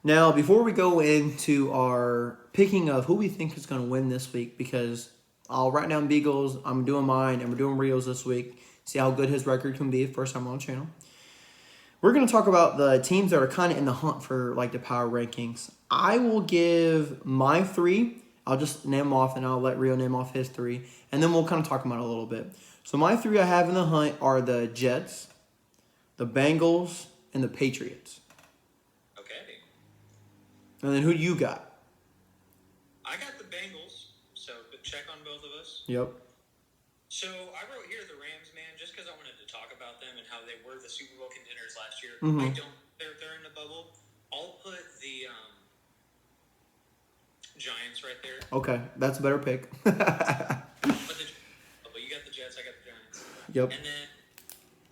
Speaker 1: Now, before we go into our picking of who we think is going to win this week, because I'll write down Beagles, I'm doing mine, and we're doing Reo's this week, see how good his record can be first time on the channel. We're going to talk about the teams that are kind of in the hunt for like the power rankings. I will give my 3. I'll just name them off, and I'll let Reo name off his 3, and then we'll kind of talk about it a little bit. So my 3 I have in the hunt are the Jets, the Bengals, and the Patriots.
Speaker 2: Okay.
Speaker 1: And then who do you got?
Speaker 2: I got the Bengals, so check on both of us.
Speaker 1: Yep.
Speaker 2: So I wrote here the Rams, man, just because I wanted to talk about them and how they were the Super Bowl contenders last year.
Speaker 1: Mm-hmm.
Speaker 2: They're in the bubble. I'll put the Giants right there.
Speaker 1: Okay, that's a better pick.
Speaker 2: But you got the Jets, I got the Giants.
Speaker 1: Yep.
Speaker 2: And then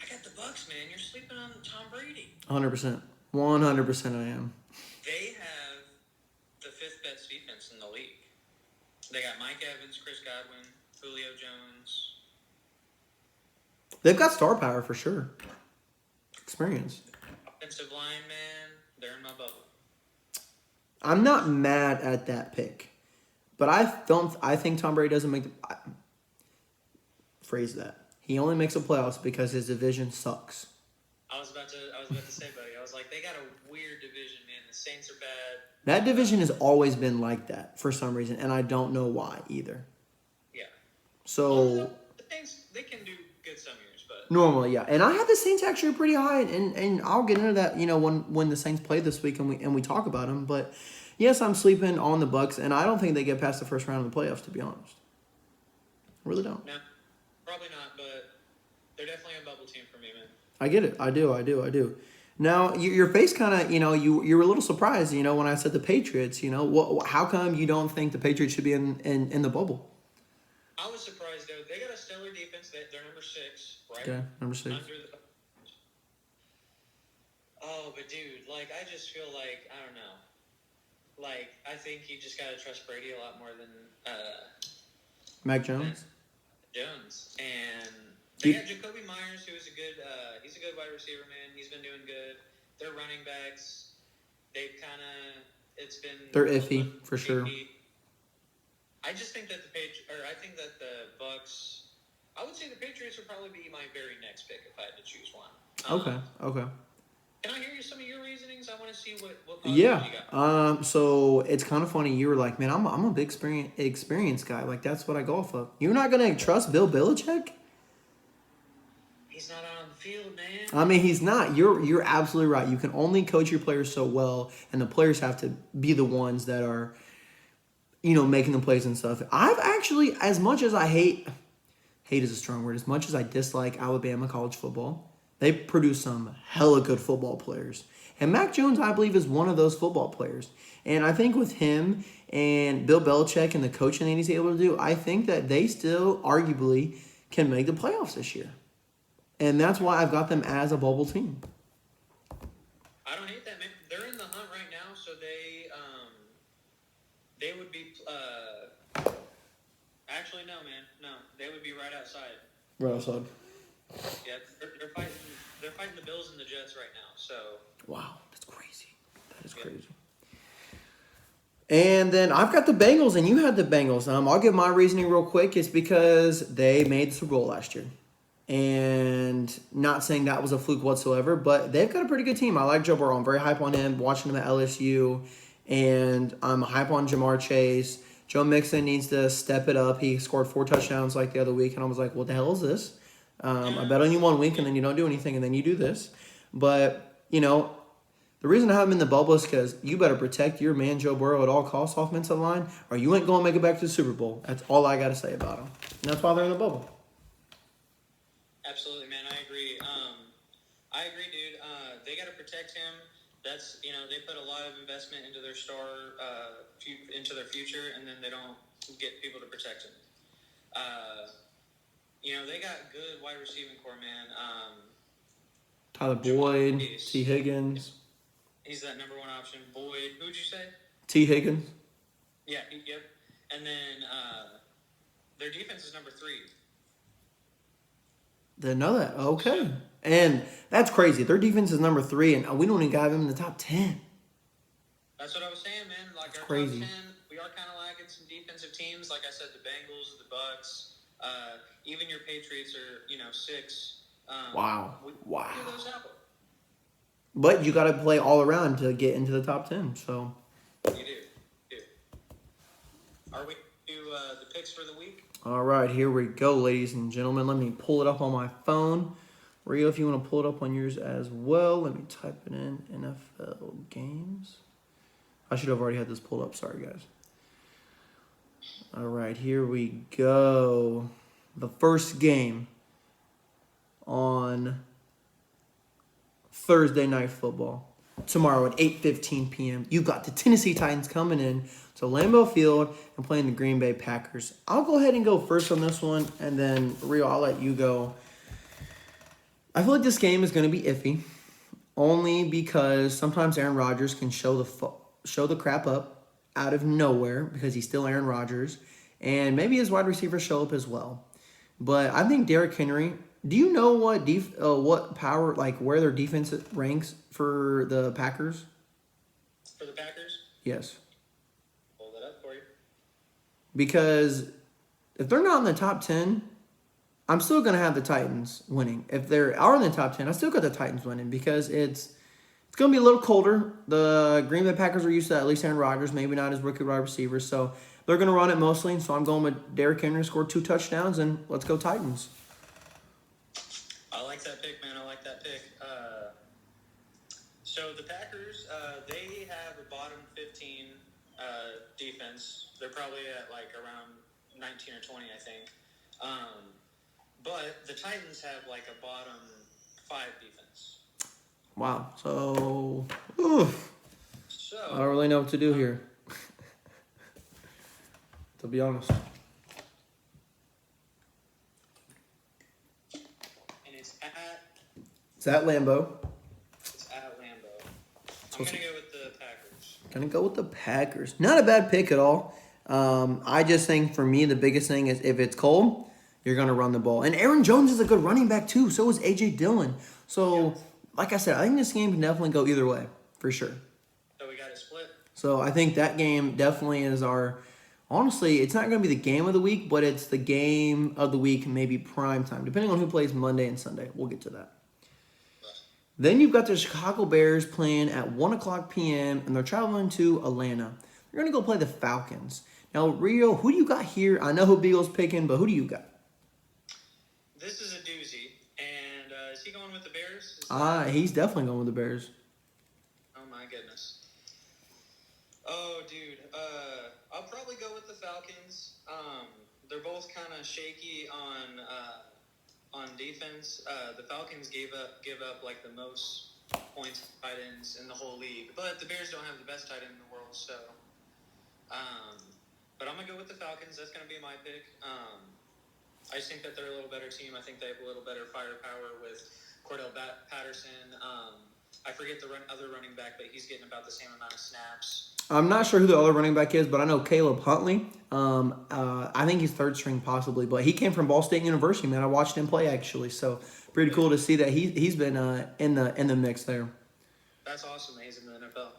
Speaker 2: I got the Bucks, man. You're sleeping on Tom Brady.
Speaker 1: 100%. 100% I am.
Speaker 2: They have the 5th best defense in the league. They got Mike Evans, Chris Godwin, Julio Jones.
Speaker 1: They've got star power for sure. Experience.
Speaker 2: Offensive line, man. They're in my bubble.
Speaker 1: I'm not mad at that pick. But I think Tom Brady doesn't make phrase that. He only makes the playoffs because his division sucks.
Speaker 2: I was about to say, buddy. I was like, they got a weird division, man. The Saints are bad.
Speaker 1: That division has always been like that for some reason, and I don't know why either.
Speaker 2: Yeah.
Speaker 1: So
Speaker 2: the Saints, they can do good some years, but
Speaker 1: normally, yeah. And I have the Saints actually pretty high, and I'll get into that, when the Saints play this week and we talk about them. But Yes, I'm sleeping on the Bucks, and I don't think they get past the first round of the playoffs. To be honest, I really don't.
Speaker 2: No, probably not, but they're definitely a bubble team for me, man.
Speaker 1: I get it. I do. Now, your face kind of, you were a little surprised, when I said the Patriots. How come you don't think the Patriots should be in the bubble?
Speaker 2: I was surprised, though. They got a stellar defense. They're number 6, right?
Speaker 1: Okay, number 6.
Speaker 2: Oh, but dude, like, I just feel like, I don't know. Like, I think you just got to trust Brady a lot more than
Speaker 1: Mac Jones?
Speaker 2: Jones. And they got Jacoby Myers, who is he's a good wide receiver, man. He's been doing good. Their running backs, they've
Speaker 1: they're iffy, for sure.
Speaker 2: I just think that I think that the Bucks, I would say the Patriots would probably be my very next pick if I had to choose one.
Speaker 1: Okay.
Speaker 2: Can I hear some of your reasonings? I want to see what
Speaker 1: Yeah.
Speaker 2: you got.
Speaker 1: So it's kind of funny. You were like, man, I'm a big experience guy. Like, that's what I go off of. You're not gonna trust Bill Belichick?
Speaker 2: He's not on the field, man.
Speaker 1: I mean, he's not. You're absolutely right. You can only coach your players so well, and the players have to be the ones that are, making the plays and stuff. I've actually, as much as I hate is a strong word, as much as I dislike Alabama college football, they produce some hella good football players. And Mac Jones, I believe, is one of those football players. And I think with him and Bill Belichick and the coaching that he's able to do, I think that they still arguably can make the playoffs this year. And that's why I've got them as a bubble team.
Speaker 2: I don't hate that, man. They're in the hunt right now, so they would be. Actually, no, man. No, they would be right outside.
Speaker 1: Right outside.
Speaker 2: Yeah, they're fighting. They're fighting the Bills and the Jets right now. So.
Speaker 1: Wow, that's crazy. That is crazy. And then I've got the Bengals, and you had the Bengals. I'll give my reasoning real quick. It's because they made the Super Bowl last year. And not saying that was a fluke whatsoever, but they've got a pretty good team. I like Joe Burrow. I'm very hype on him, watching him at LSU. And I'm hype on Jamar Chase. Joe Mixon needs to step it up. He scored 4 touchdowns like the other week, and I was like, what the hell is this? I bet on you 1 week, and then you don't do anything, and then you do this. But, the reason I have him in the bubble is because you better protect your man Joe Burrow at all costs, offensive line, or you ain't going to make it back to the Super Bowl. That's all I got to say about him. And that's why they're in the bubble.
Speaker 2: Absolutely, man. I agree. I agree, dude. They got to protect him. That's, they put a lot of investment into their into their future, and then they don't get people to protect him. They got good wide receiving core, man.
Speaker 1: Tyler Boyd, T. Higgins.
Speaker 2: He's that number 1 option. Boyd. Who'd you say?
Speaker 1: T. Higgins.
Speaker 2: Yeah, yep. And then their defense is number 3.
Speaker 1: Didn't know that. Okay. And that's crazy. Their defense is number 3, and we don't even have him in the top 10.
Speaker 2: That's what I was saying, man. Like, our
Speaker 1: crazy.
Speaker 2: top 10, we are kind of lacking some defensive teams. Like I said, the Bengals, the Bucks, even your Patriots are, 6.
Speaker 1: Wow.
Speaker 2: Wow. Figure those out.
Speaker 1: But you got to play all around to get into the top 10. So.
Speaker 2: You do. Are we to the picks for the week?
Speaker 1: All right, here we go, ladies and gentlemen. Let me pull it up on my phone. Reo, if you want to pull it up on yours as well, let me type it in. NFL games. I should have already had this pulled up. Sorry, guys. All right, here we go. The first game on Thursday Night Football. Tomorrow at 8:15 p.m. You've got the Tennessee Titans coming in to Lambeau Field and playing the Green Bay Packers. I'll go ahead and go first on this one, and then, Rio, I'll let you go. I feel like this game is going to be iffy, only because sometimes Aaron Rodgers can show the crap up out of nowhere because he's still Aaron Rodgers, and maybe his wide receivers show up as well. But I think Derrick Henry. Do you know what power, like where their defense ranks for the Packers?
Speaker 2: For the Packers?
Speaker 1: Yes.
Speaker 2: Pull that up for you.
Speaker 1: Because if they're not in the top 10, I'm still going to have the Titans winning. If they are in the top 10, I still got the Titans winning because it's going to be a little colder. The Green Bay Packers are used to at least Aaron Rodgers, maybe not his rookie wide receivers. So they're going to run it mostly. So I'm going with Derrick Henry, scored 2 touchdowns, and let's go Titans.
Speaker 2: I like that pick, man. I like that pick. So the Packers, they have a bottom 15 defense. They're probably at like around 19 or 20, I think. But the Titans have like a bottom 5 defense.
Speaker 1: Wow. So, I don't really know what to do here. To be honest.
Speaker 2: And it's
Speaker 1: at Lambeau.
Speaker 2: It's at Lambeau. I'm gonna go with the Packers.
Speaker 1: Gonna go with the Packers. Not a bad pick at all. I just think for me the biggest thing is if it's cold, you're gonna run the ball. And Aaron Jones is a good running back too. So is AJ Dillon. So, like I said, I think this game can definitely go either way for sure.
Speaker 2: So we got it split.
Speaker 1: So I think that game definitely is our. Honestly, it's not going to be the game of the week, but it's the game of the week, maybe prime time, depending on who plays Monday and Sunday. We'll get to that. Then you've got the Chicago Bears playing at 1 o'clock p.m., and they're traveling to Atlanta. They're going to go play the Falcons. Now, Rio, who do you got here? I know who Beagle's picking, but who do you got?
Speaker 2: This is a doozy. And is he going with the Bears?
Speaker 1: He's definitely going with the Bears.
Speaker 2: Oh, my goodness. Oh, dude. I'll probably go with the Falcons. They're both kind of shaky on defense. The Falcons give up like the most points tight ends in the whole league, but the Bears don't have the best tight end in the world. So, but I'm gonna go with the Falcons. That's gonna be my pick. I just think that they're a little better team. I think they have a little better firepower with Cordell Patterson. I forget the other running back, but he's getting about the same amount of snaps.
Speaker 1: I'm not sure who the other running back is, but I know Caleb Huntley. I think he's third string possibly, but he came from Ball State University, man. I watched him play actually, so pretty cool to see that he's been in the mix there.
Speaker 2: That's awesome that he's in the NFL.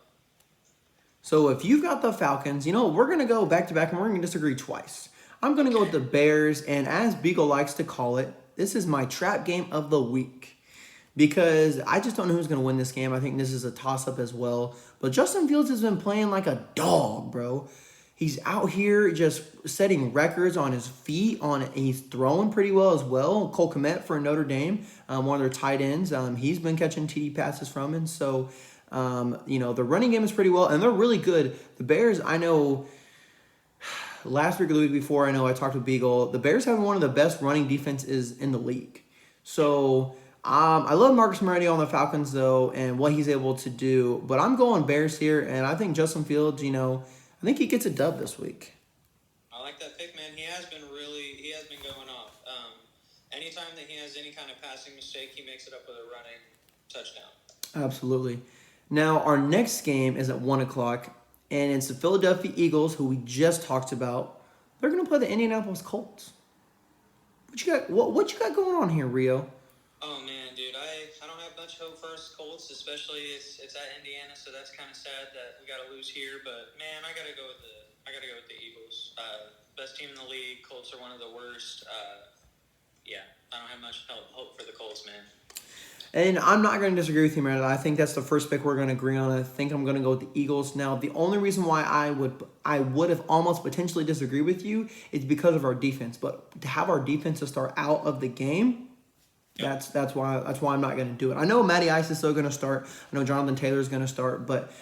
Speaker 1: So if you've got the Falcons, we're gonna go back to back, and we're gonna disagree twice. I'm gonna go with the Bears, and as Beagle likes to call it, this is my trap game of the week. Because I just don't know who's going to win this game. I think this is a toss-up as well. But Justin Fields has been playing like a dog, bro. He's out here just setting records on his feet. He's throwing pretty well as well. Cole Kmet for Notre Dame, one of their tight ends. He's been catching TD passes from him. So, the running game is pretty well. And they're really good. The Bears, I know, last week or the week before, I know I talked with Beagle. The Bears have one of the best running defenses in the league. So I love Marcus Mariota on the Falcons, though, and what he's able to do. But I'm going Bears here, and I think Justin Fields, I think he gets a dub this week.
Speaker 2: I like that pick, man. He has been going off. Anytime that he has any kind of passing mistake, he makes it up with a running touchdown.
Speaker 1: Absolutely. Now, our next game is at 1 o'clock, and it's the Philadelphia Eagles, who we just talked about. They're going to play the Indianapolis Colts. What you got going on here, Rio?
Speaker 2: Oh man, dude, I don't have much hope for us Colts, especially it's at Indiana, so that's kind of sad that we got to lose here. But man, I gotta go with the Eagles. Best team in the league. Colts are one of the worst. I don't have much hope for the Colts, man.
Speaker 1: And I'm not going to disagree with you, man. I think that's the first pick we're going to agree on. I think I'm going to go with the Eagles. Now, the only reason why I would have almost potentially disagreed with you is because of our defense. But to have our defense to start out of the game. That's why I'm not going to do it. I know Matty Ice is still going to start. I know Jonathan Taylor is going to start. But,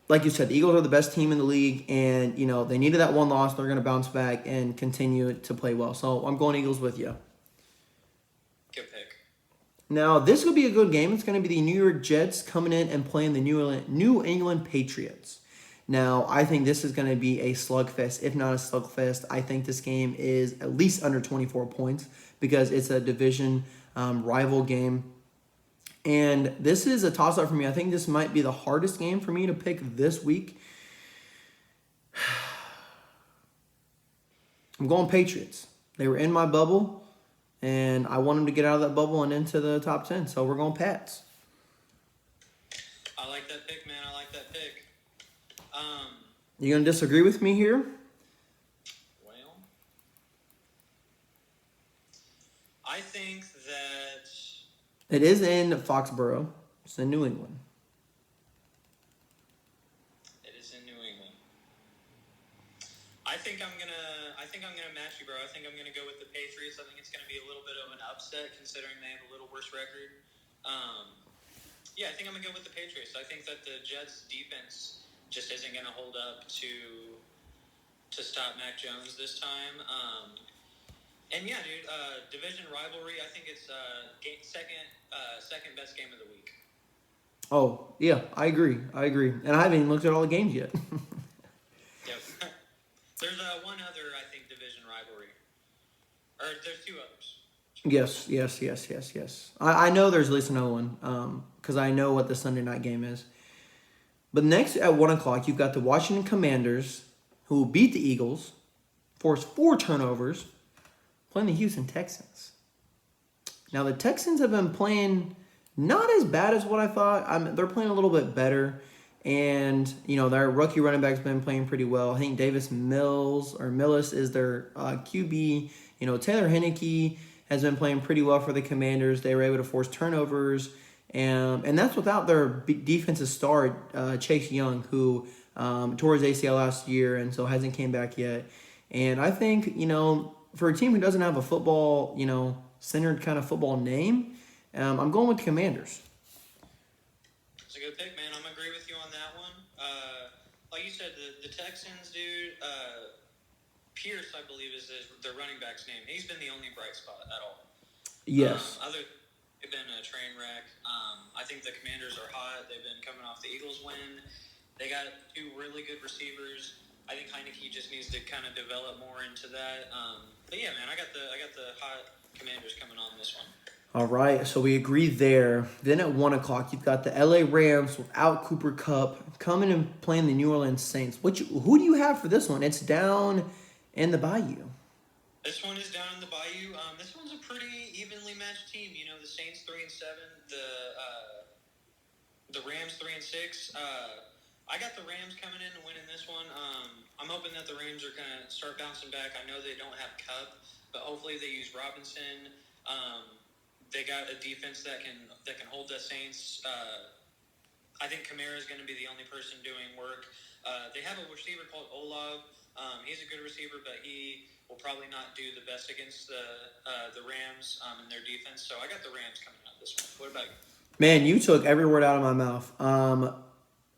Speaker 1: like you said, the Eagles are the best team in the league. And, they needed that one loss. They're going to bounce back and continue to play well. So I'm going Eagles with you.
Speaker 2: Good pick.
Speaker 1: Now, this will be a good game. It's going to be the New York Jets coming in and playing the New England Patriots. Now, I think this is going to be a slugfest, if not a slugfest. I think this game is at least under 24 points because it's a division rival game. And this is a toss-up for me. I think this might be the hardest game for me to pick this week. I'm going Patriots. They were in my bubble, and I want them to get out of that bubble and into the top 10. So we're going Pats.
Speaker 2: I like that pick, man. I like that pick.
Speaker 1: You going to disagree with me here?
Speaker 2: Well, I think that
Speaker 1: it is in Foxborough. It's in New England.
Speaker 2: It is in New England. I think I'm gonna match you, bro. I think I'm gonna go with the Patriots. I think it's gonna be a little bit of an upset considering they have a little worse record. I think I'm gonna go with the Patriots. I think that the Jets' defense just isn't going to hold up to stop Mac Jones this time. And yeah, dude, division rivalry. I think it's second best game of the week.
Speaker 1: Oh, yeah, I agree. And I haven't even looked at all the games yet.
Speaker 2: Yep. There's one other, I think, division rivalry. Or there's two others.
Speaker 1: Yes. I know there's at least another one because I know what the Sunday night game is. But next at 1 o'clock, you've got the Washington Commanders, who will beat the Eagles, force 4 turnovers, playing the Houston Texans. Now, the Texans have been playing not as bad as what I thought. They're playing a little bit better. And, their rookie running back's been playing pretty well. I think Davis Millis is their QB. Taylor Heineke has been playing pretty well for the Commanders. They were able to force turnovers. And that's without their defensive star, Chase Young, who tore his ACL last year and so hasn't came back yet. And I think, for a team who doesn't have a football, centered kind of football name, I'm going with the Commanders.
Speaker 2: It's a good pick, man. I'm agree with you on that one. Like you said, the Texans, dude. Pierce, I believe, is their running back's name. He's been the only bright spot at all.
Speaker 1: Yes.
Speaker 2: They've been a train wreck. I think the Commanders are hot. They've been coming off the Eagles win. They got 2 really good receivers. I think Heineke just needs to kind of develop more into that. But yeah, man, I got the hot Commanders coming on this one.
Speaker 1: All right, so we agree there. Then at 1 o'clock, you've got the LA Rams without Cooper Kupp coming and playing the New Orleans Saints. Who do you have for this one? It's down in the Bayou.
Speaker 2: This one is down in the Bayou. This one's a pretty evenly matched team. The Saints 3-7, the Rams 3-6. I got the Rams coming in and winning this one. I'm hoping that the Rams are gonna start bouncing back. I know they don't have Kupp, but hopefully they use Robinson. They got a defense that can hold the Saints. I think Kamara is going to be the only person doing work. They have a receiver called Olav. He's a good receiver, but he will probably not do the best against the Rams in their defense. So I got the Rams coming out this one. What about you?
Speaker 1: Man, you took every word out of my mouth.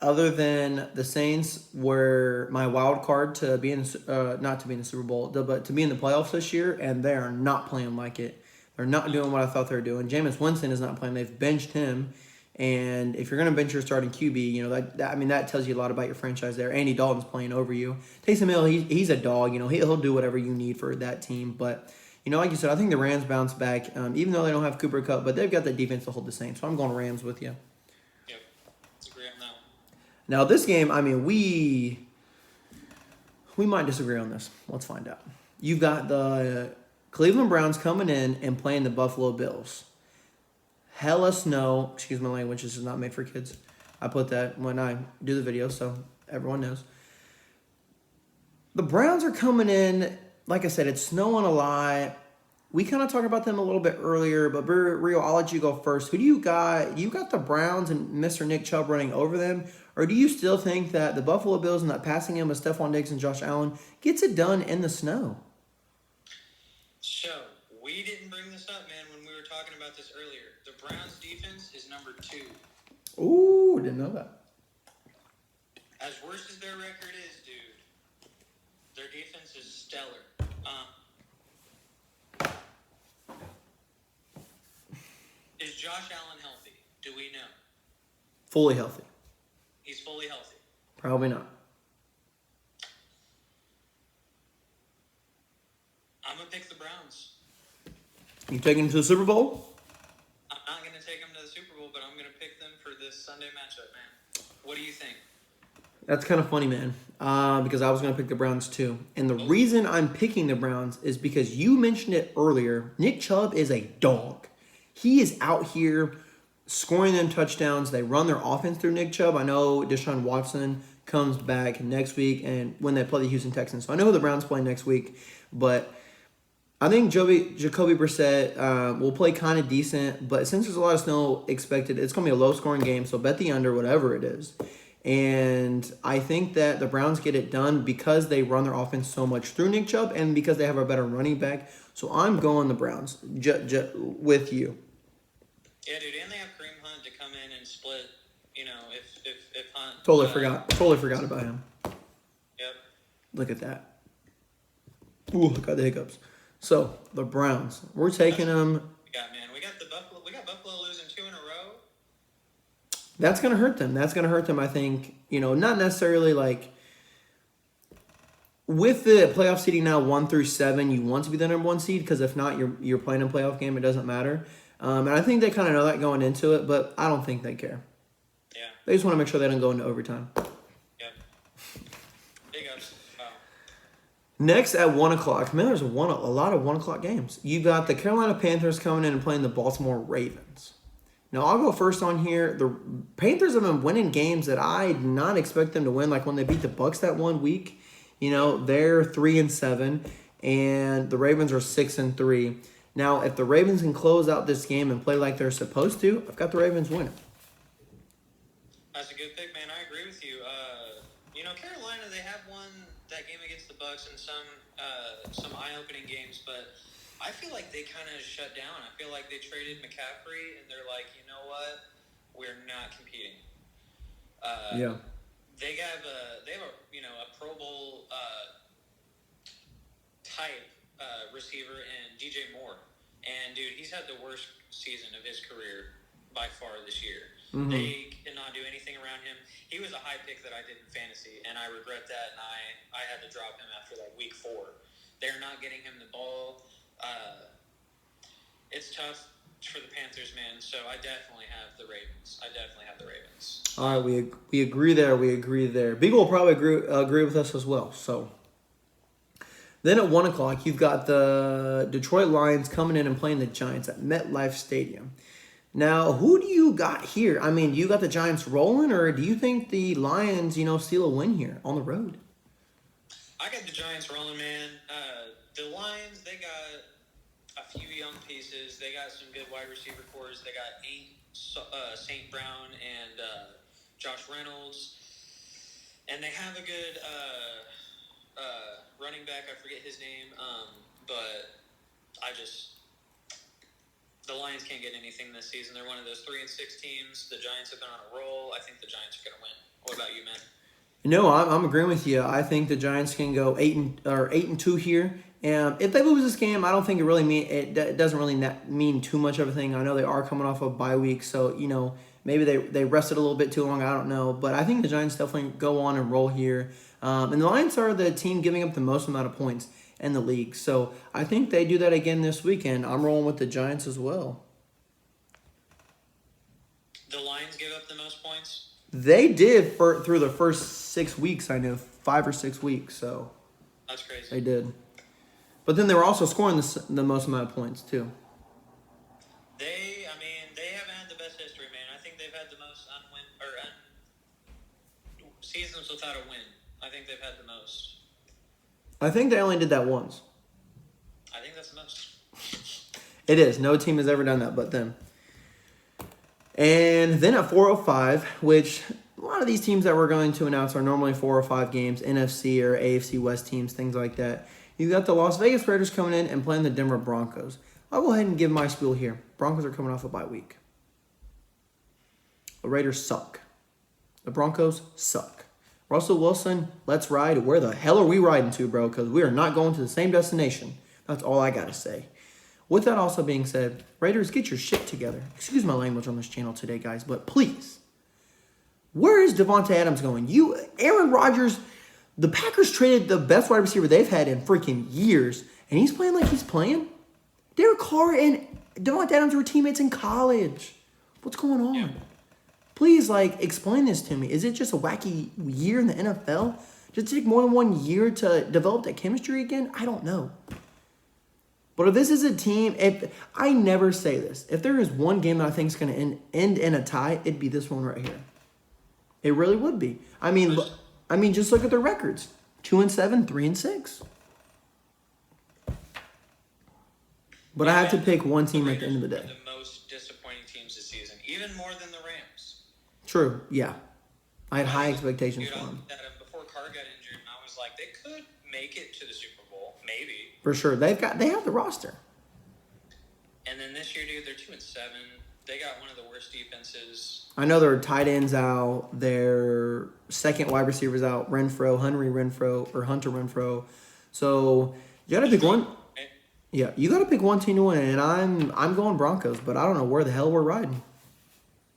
Speaker 1: Other than the Saints were my wild card to be in, not to be in the Super Bowl, but to be in the playoffs this year, and they are not playing like it. They're not doing what I thought they were doing. Jameis Winston is not playing. They've benched him. And if you're going to bench your starting QB, that tells you a lot about your franchise there. Andy Dalton's playing over you. Taysom Hill, he's a dog. He'll do whatever you need for that team. But, like you said, I think the Rams bounce back, even though they don't have Cooper Kupp. But they've got the defense to hold the Saints. So I'm going Rams with you.
Speaker 2: Yep. Agree on that one.
Speaker 1: Now, this game, we might disagree on this. Let's find out. You've got the Cleveland Browns coming in and playing the Buffalo Bills. Hella snow. Excuse my language. This is not made for kids. I put that when I do the video, so everyone knows. The Browns are coming in. Like I said, it's snowing a lot. We kind of talked about them a little bit earlier, but Reo, I'll let you go first. Who do you got? You got the Browns and Mr. Nick Chubb running over them? Or do you still think that the Buffalo Bills and that passing game with Stephon Diggs and Josh Allen gets it done in the snow?
Speaker 2: So, we didn't bring this up, man, when we were talking about this earlier. The Browns' defense is number 2.
Speaker 1: Ooh, didn't know that.
Speaker 2: As worse as their record is, dude, their defense is stellar. Is Josh Allen healthy? Do we know?
Speaker 1: Fully healthy.
Speaker 2: He's fully healthy.
Speaker 1: Probably not.
Speaker 2: I'm going to pick the Browns.
Speaker 1: You taking them to the Super Bowl?
Speaker 2: I'm not going to take them to the Super Bowl, but I'm going to pick them for this Sunday matchup, man. What do you think?
Speaker 1: That's kind of funny, man, because I was going to pick the Browns too. And the reason I'm picking the Browns is because you mentioned it earlier. Nick Chubb is a dog. He is out here scoring them touchdowns. They run their offense through Nick Chubb. I know Deshaun Watson comes back next week and when they play the Houston Texans. So I know who the Browns play next week, but I think Jacoby Brissett will play kind of decent, but since there's a lot of snow expected, it's going to be a low-scoring game, so bet the under, whatever it is. And I think that the Browns get it done because they run their offense so much through Nick Chubb and because they have a better running back. So I'm going the Browns with you.
Speaker 2: Yeah, dude, and they have Kareem Hunt to come in and split. if Hunt.
Speaker 1: Totally forgot about him.
Speaker 2: Yep.
Speaker 1: Look at that. Ooh, I got the hiccups. So the Browns, we're taking them.
Speaker 2: We got the Buffalo. We got Buffalo losing 2 in a row.
Speaker 1: That's gonna hurt them. That's gonna hurt them. I think not necessarily like with the playoff seeding now 1 through 7. You want to be the number 1 seed because if not, you're playing a playoff game. It doesn't matter. And I think they kind of know that going into it, but I don't think they care.
Speaker 2: Yeah.
Speaker 1: They just want to make sure they don't go into overtime.
Speaker 2: Yep. Big ups. Wow.
Speaker 1: Next at 1 o'clock, man, there's a lot of 1 o'clock games. You got the Carolina Panthers coming in and playing the Baltimore Ravens. Now, I'll go first on here. The Panthers have been winning games that I did not expect them to win, like when they beat the Bucks that 1 week. They're 3-7, and the Ravens are 6-3. Now, if the Ravens can close out this game and play like they're supposed to, I've got the Ravens winning.
Speaker 2: That's a good pick, man. I agree with you. Carolina, they have won that game against the Bucks and some eye-opening games, but I feel like they kind of shut down. I feel like they traded McCaffrey, and they're like, you know what? We're not competing.
Speaker 1: Yeah.
Speaker 2: They have a Pro Bowl type receiver in DJ Moore, and dude, he's had the worst season of his career by far this year. Mm-hmm. They cannot do anything around him. He was a high pick that I did in fantasy, and I regret that, and I had to drop him after like week 4. They're not getting him the ball. It's tough for the Panthers, man, so I definitely have the Ravens.
Speaker 1: All right, we agree there. Beagle will probably agree with us as well. So then at 1 o'clock, you've got the Detroit Lions coming in and playing the Giants at MetLife Stadium. Now, who do you got here? I mean, you got the Giants rolling, or do you think the Lions, steal a win here on the road?
Speaker 2: I got the Giants rolling, man. The Lions, they got a few young pieces. They got some good wide receiver cores. They got St. Brown and Josh Reynolds. And they have a good running back. I forget his name. But the Lions can't get anything this season. They're one of those 3-6 teams. The Giants have been on a roll. I think the Giants are going to win. What about you, man?
Speaker 1: No, I'm agreeing with you. I think the Giants can go 8-2 here. And if they lose this game, I don't think it doesn't really mean too much of a thing. I know they are coming off a bye week, so maybe they rested a little bit too long. I don't know, but I think the Giants definitely go on and roll here. And the Lions are the team giving up the most amount of points in the league, so I think they do that again this weekend. I'm rolling with the Giants as well.
Speaker 2: The Lions give up the most points?
Speaker 1: They did through the first 6 weeks. I know 5 or 6 weeks, so
Speaker 2: that's crazy.
Speaker 1: They did. But then they were also scoring the most amount of points, too.
Speaker 2: They haven't had the best history, man. I think they've had the most seasons without a win. I think they've had the most.
Speaker 1: I think they only did that once.
Speaker 2: I think that's the most.
Speaker 1: It is. No team has ever done that but them. And then at 4:05, which a lot of these teams that we're going to announce are normally 4 or 5 games, NFC or AFC West teams, things like that. You got the Las Vegas Raiders coming in and playing the Denver Broncos. I'll go ahead and give my spiel here. Broncos are coming off a bye week. The Raiders suck. The Broncos suck. Russell Wilson, let's ride. Where the hell are we riding to, bro? Because we are not going to the same destination. That's all I got to say. With that also being said, Raiders, get your shit together. Excuse my language on this channel today, guys, but please. Where is Devontae Adams going? Aaron Rodgers, the Packers traded the best wide receiver they've had in freaking years, and he's playing like he's playing? Derek Carr and Devontae Adams were teammates in college. What's going on? Yeah. Please, explain this to me. Is it just a wacky year in the NFL? Does it take more than 1 year to develop that chemistry again? I don't know. But if this is a team, I never say this. If there is one game that I think is going to end in a tie, it'd be this one right here. It really would be. I mean, just look at their records: 2-7, 3-6. But I have to pick one team at the end of the day.
Speaker 2: The most disappointing teams this season, even more than the Rams.
Speaker 1: True. Yeah, I had high expectations for them.
Speaker 2: Before Carr got injured, and I was like, they could make it to the Super Bowl, maybe.
Speaker 1: For sure, they have the roster.
Speaker 2: And then this year, dude, they're 2-7. They got one of the worst defenses.
Speaker 1: I know their tight ends out, their second wide receivers out, Hunter Renfro. So you got to pick one. Yeah, you got to pick one team to win, and I'm going Broncos, but I don't know where the hell we're riding.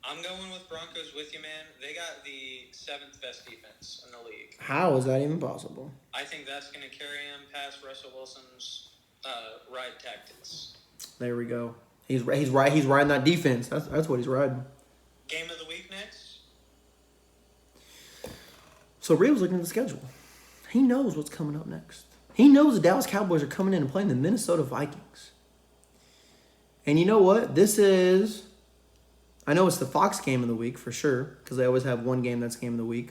Speaker 2: I'm going with Broncos with you, man. They got the 7th best defense in the league.
Speaker 1: How is that even possible?
Speaker 2: I think that's going to carry him past Russell Wilson's ride tactics.
Speaker 1: There we go. He's riding that defense. That's what he's riding.
Speaker 2: Game of the week next.
Speaker 1: So Reel's looking at the schedule. He knows what's coming up next. He knows the Dallas Cowboys are coming in and playing the Minnesota Vikings. And you know what? I know it's the Fox game of the week for sure, because they always have one game that's game of the week.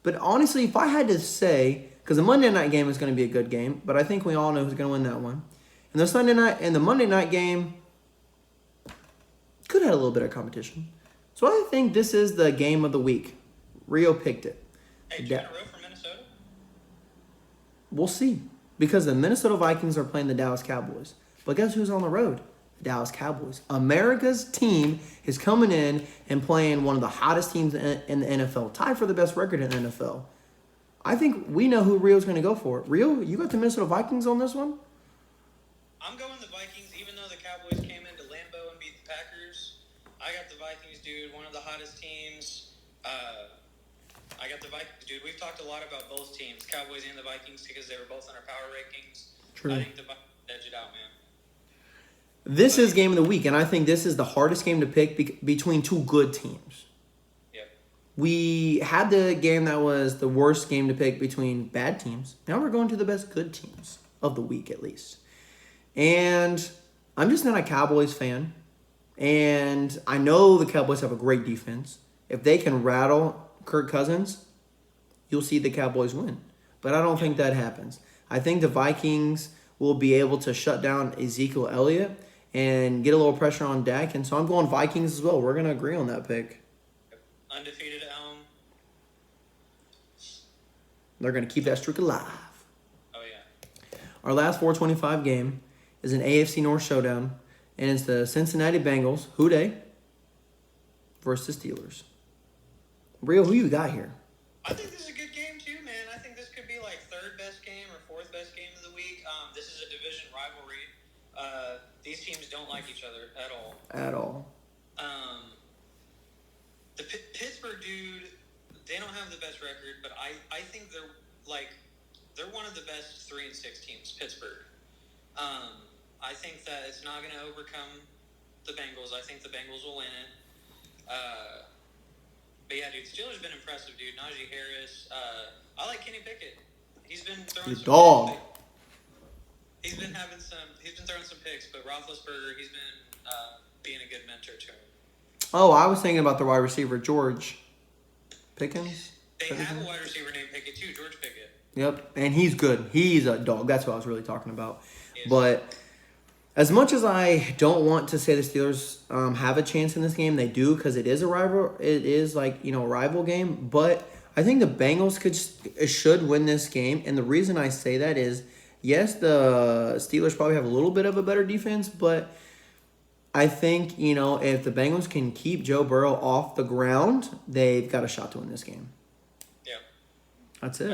Speaker 1: But honestly, if I had to say, because the Monday night game is going to be a good game, but I think we all know who's going to win that one. And the Monday night game could have had a little bit of competition. So I think this is the game of the week. Rio picked it.
Speaker 2: Hey, 2 in a row for Minnesota?
Speaker 1: We'll see. Because the Minnesota Vikings are playing the Dallas Cowboys. But guess who's on the road? The Dallas Cowboys. America's team is coming in and playing one of the hottest teams in the NFL. Tied for the best record in the NFL. I think we know who Rio's going to go for. Rio, you got the Minnesota Vikings on this one?
Speaker 2: I'm going the Vikings, even though the Cowboys came into Lambeau and beat the Packers. I got the Vikings, dude. One of the hottest teams. I got the Vikings, dude. We've talked a lot about both teams, Cowboys and the Vikings, because they were both in our power rankings.
Speaker 1: True.
Speaker 2: I think the Vikings edge it out, man.
Speaker 1: This is game of the week, and I think this is the hardest game to pick between two good teams.
Speaker 2: Yep.
Speaker 1: We had the game that was the worst game to pick between bad teams. Now we're going to the best good teams of the week, at least. And I'm just not a Cowboys fan. And I know the Cowboys have a great defense. If they can rattle Kirk Cousins, you'll see the Cowboys win. But I don't think that happens. I think the Vikings will be able to shut down Ezekiel Elliott and get a little pressure on Dak. And so I'm going Vikings as well. We're going to agree on that pick.
Speaker 2: Undefeated at home.
Speaker 1: They're going to keep that streak alive.
Speaker 2: Oh, yeah.
Speaker 1: Our last 425 game is an AFC North showdown, and it's the Cincinnati Bengals, who dey, versus Steelers. Rio, who you got here?
Speaker 2: I think this is a good game, too, man. I think this could be like 3rd best game or 4th best game of the week. This is a division rivalry. These teams don't like each other at all.
Speaker 1: At all.
Speaker 2: The Pittsburgh dude, they don't have the best record, but I think they're one of the best 3-6 teams, Pittsburgh. I think that it's not going to overcome the Bengals. I think the Bengals will win it. But yeah, dude, Steelers been impressive, dude. Najee Harris. I like Kenny Pickett. He's been throwing some
Speaker 1: dog.
Speaker 2: He's been throwing some picks, but Roethlisberger, he's been being a good mentor to him.
Speaker 1: Oh, I was thinking about the wide receiver, George Pickens.
Speaker 2: They have a wide receiver named Pickett too, George Pickett.
Speaker 1: Yep, and he's good. He's a dog. That's what I was really talking about. But as much as I don't want to say the Steelers have a chance in this game, they do, because it is a rival. It is a rival game. But I think the Bengals should win this game, and the reason I say that is, yes, the Steelers probably have a little bit of a better defense, but I think if the Bengals can keep Joe Burrow off the ground, they've got a shot to win this game.
Speaker 2: Yeah,
Speaker 1: that's it.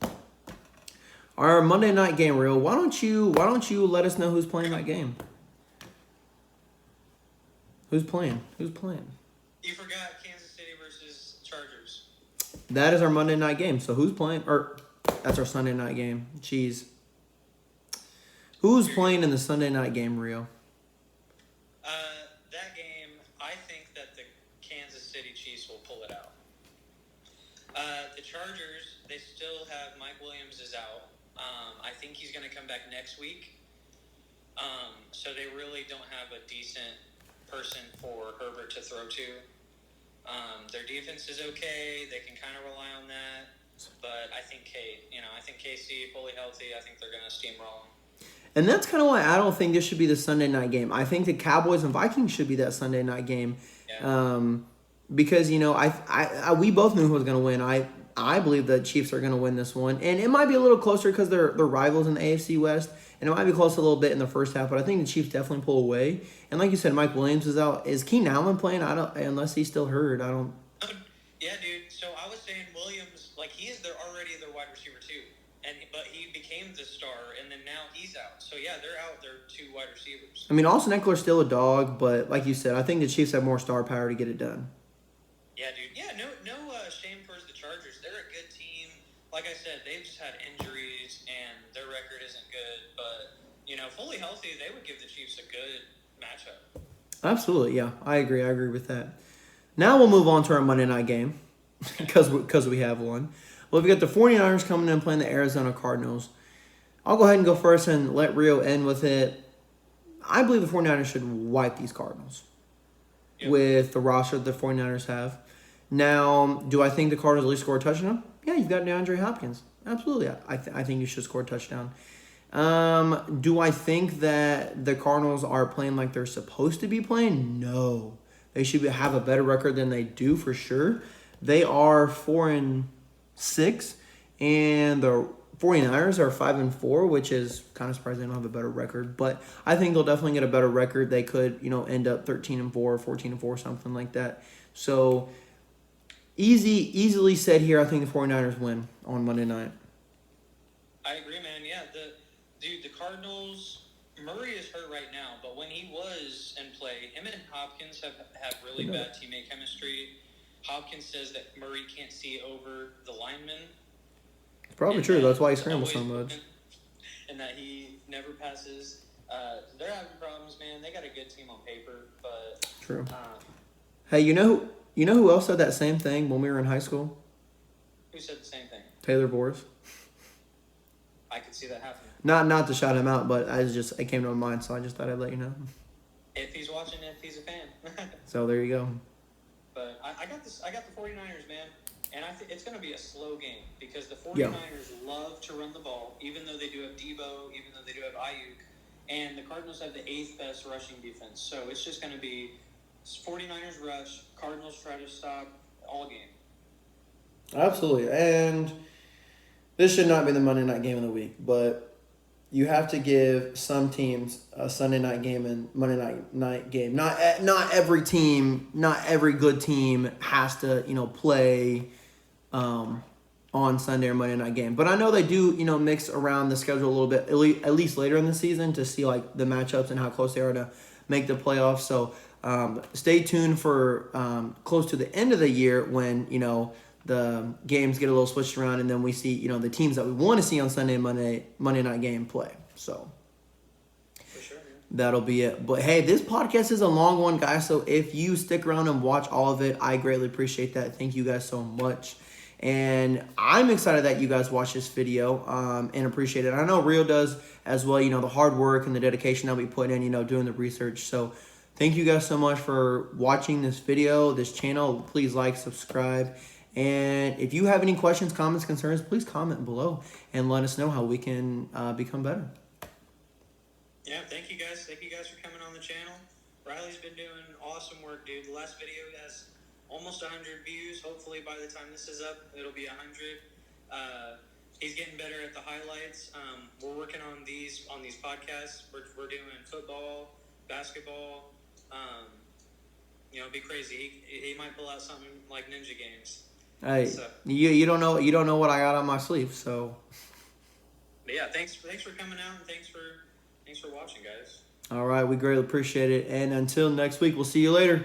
Speaker 1: Right. Our Monday night game, Real. Why don't you let us know who's playing that game? Who's playing?
Speaker 2: You forgot Kansas City versus Chargers.
Speaker 1: That is our Monday night game. So who's playing? Or that's our Sunday night game. Jeez. Who's playing in the Sunday night game, Rio?
Speaker 2: That game, I think that the Kansas City Chiefs will pull it out. The Chargers, they still have Mike Williams is out. I think he's going to come back next week. So they really don't have a decent person for Herbert to throw to. Their defense is okay. They can kind of rely on that. But I think KC fully healthy. I think they're going to steamroll them.
Speaker 1: And that's kind of why I don't think this should be the Sunday night game. I think the Cowboys and Vikings should be that Sunday night game. Yeah. Because we both knew who was going to win. I believe the Chiefs are going to win this one, and it might be a little closer because they're rivals in the AFC West, and it might be close a little bit in the first half. But I think the Chiefs definitely pull away. And like you said, Mike Williams is out. Is Keenan Allen playing? I don't, unless he's still hurt. I don't.
Speaker 2: Yeah, dude. So I was saying Williams, like he is already their wide receiver too, but he became the star, and then now he's out. So yeah, they're out. They're 2 wide receivers.
Speaker 1: I mean, Austin Eckler's still a dog, but like you said, I think the Chiefs have more star power to get it done.
Speaker 2: Yeah, dude. Yeah, no shame towards the Chargers. They're a good team. Like I said, they've just had injuries, and their record isn't good. But fully healthy, they would give the Chiefs a good matchup.
Speaker 1: Absolutely, yeah, I agree. I agree with that. Now we'll move on to our Monday night game because we have one. Well, we've got the 49ers coming in and playing the Arizona Cardinals. I'll go ahead and go first and let Rio end with it. I believe the 49ers should wipe these Cardinals with the roster that the 49ers have. Now, do I think the Cardinals at least score a touchdown? Yeah, you've got DeAndre Hopkins. Absolutely. I think you should score a touchdown. Do I think that the Cardinals are playing like they're supposed to be playing? No. They should have a better record than they do for sure. They are 4-6, and the 49ers are 5-4, which is kind of surprising they don't have a better record. But I think they'll definitely get a better record. They could, end up 13-4, 14-4, something like that. So easily said here. I think the 49ers win on Monday night.
Speaker 2: I agree, man. Yeah, the Cardinals. Murray is hurt right now, but when he was in play, him and Hopkins have really bad teammate chemistry. Hopkins says that Murray can't see over the linemen.
Speaker 1: It's probably true. That's why he scrambles so much.
Speaker 2: And that he never passes. They're having problems, man. They got a good team on paper, but
Speaker 1: true. Hey, you know who else said that same thing when we were in high school?
Speaker 2: Who said the same thing?
Speaker 1: Taylor Boris.
Speaker 2: I could see that happening.
Speaker 1: Not to shout him out, but it came to my mind, so I just thought I'd let you know.
Speaker 2: If he's watching, if he's a fan.
Speaker 1: So there you go.
Speaker 2: But I got the 49ers, man. And I think it's going to be a slow game because the 49ers love to run the ball, even though they do have Debo, even though they do have Ayuk. And the Cardinals have the 8th best rushing defense. So it's just going to be 49ers rush, Cardinals try to stop all game.
Speaker 1: Absolutely. And this should not be the Monday night game of the week, but you have to give some teams a Sunday night game and Monday night game. Not every team, not every good team has to, play on Sunday or Monday night game. But I know they do, mix around the schedule a little bit, at least later in the season to see like the matchups and how close they are to make the playoffs. So stay tuned for close to the end of the year when, the games get a little switched around, and then we see, the teams that we want to see on Sunday and Monday night game play. So
Speaker 2: for sure, man.
Speaker 1: That'll be it. But hey, this podcast is a long one, guys. So if you stick around and watch all of it, I greatly appreciate that. Thank you guys so much. And I'm excited that you guys watch this video and appreciate it. I know Rio does as well, the hard work and the dedication that we put in, doing the research. So thank you guys so much for watching this video, this channel. Please like, subscribe. And if you have any questions, comments, concerns, please comment below and let us know how we can become better.
Speaker 2: Yeah, thank you guys. Thank you guys for coming on the channel. Riley's been doing awesome work, dude. The last video has almost 100 views. Hopefully by the time this is up, it'll be 100. He's getting better at the highlights. We're working on these podcasts. We're doing football, basketball. It'd be crazy. He might pull out something like Ninja Games.
Speaker 1: Hey, so, you don't know what I got on my sleeve, so.
Speaker 2: But yeah, thanks for coming out, and thanks for watching, guys.
Speaker 1: All right, we greatly appreciate it, and until next week, we'll see you later.